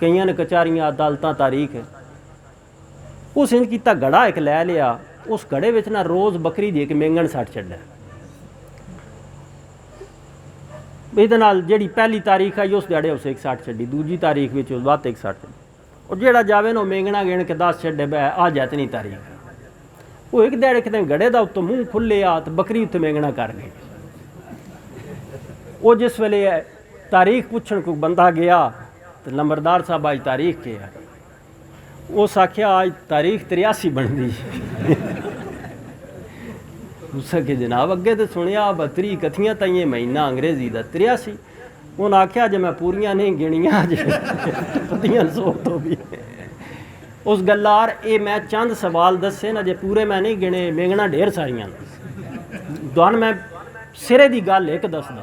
ਕਈਆਂ ਨੇ ਕਚਾਰੀਆਂ ਅਦਾਲਤਾਂ ਤਾਰੀਖ ਹੈ। ਉਸ ਇੰਜ ਕੀਤਾ ਘੜਾ ਇੱਕ ਲੈ ਲਿਆ, ਉਸ ਘੜੇ ਵਿੱਚ ਨਾ ਰੋਜ਼ ਬੱਕਰੀ ਦੇ ਕੇ ਮੇਂਗਣ ਸੱਟ ਛੱਡਿਆ। ਇਹਦੇ ਨਾਲ ਜਿਹੜੀ ਪਹਿਲੀ ਤਾਰੀਖ ਆਈ ਉਸ ਦਿਹਾੜੇ ਉਸ ਇੱਕ ਸੱਟ ਛੱਡੀ, ਦੂਜੀ ਤਾਰੀਖ ਵਿੱਚ ਉਸ ਬਾਅਦ ਇੱਕ ਸੱਟ ਛੱਡੀ। ਉਹ ਜਿਹੜਾ ਜਾਵੇ ਨਾ ਮੇਂਗਣਾ ਗਿਣ ਕੇ 10 ਛੱਡੇ ਬੈ ਆ ਜੈਤਨੀ ਤਾਰੀਖ। ਉਹ ਇੱਕ ਦਿਹਾੜੇ ਕਿਤੇ ਘੜੇ ਦਾ ਉੱਤੋਂ ਮੂੰਹ ਖੁੱਲਿਆ ਤੇ ਬੱਕਰੀ ਉੱਤੇ ਮੇਂਗਣਾ ਕਰ ਗਈ। ਉਹ ਜਿਸ ਵੇਲੇ ਤਾਰੀਖ ਪੁੱਛਣ ਕੋਈ ਬੰਦਾ ਗਿਆ ਤੇ ਲੰਬਰਦਾਰ ਸਾਹਿਬ ਅੱਜ ਤਾਰੀਖ ਕੀ ਹੈ? ਉਸ ਆਖਿਆ ਅੱਜ ਤਾਰੀਖ 83 ਬਣਦੀ। ਉਸ ਕੇ ਜਨਾਬ ਅੱਗੇ ਤੇ ਸੁਣਿਆ 32 ਕਥੀਆਂ ਤਾਈਏ ਮਹੀਨਾ ਅੰਗਰੇਜ਼ੀ ਦਾ 83। ਉਹਨਾਂ ਆਖਿਆ ਜੇ ਮੈਂ ਪੂਰੀਆਂ ਨਹੀਂ ਗਿਣੀਆਂ ਜੇ ਪਤੀਆਂ 100 ਤੋਂ ਵੀ। ਉਸ ਗੱਲਾਰ ਇਹ ਮੈਂ ਚੰਦ ਸਵਾਲ ਦੱਸੇ ਨਾ, ਜੇ ਪੂਰੇ ਮੈਂ ਨਹੀਂ ਗਿਣੇ ਮੇਂਗਣਾ ਢੇਰ ਸਾਰੀਆਂ। ਤੁਹਾਨੂੰ ਮੈਂ ਸਿਰੇ ਦੀ ਗੱਲ ਇੱਕ ਦੱਸਦਾ।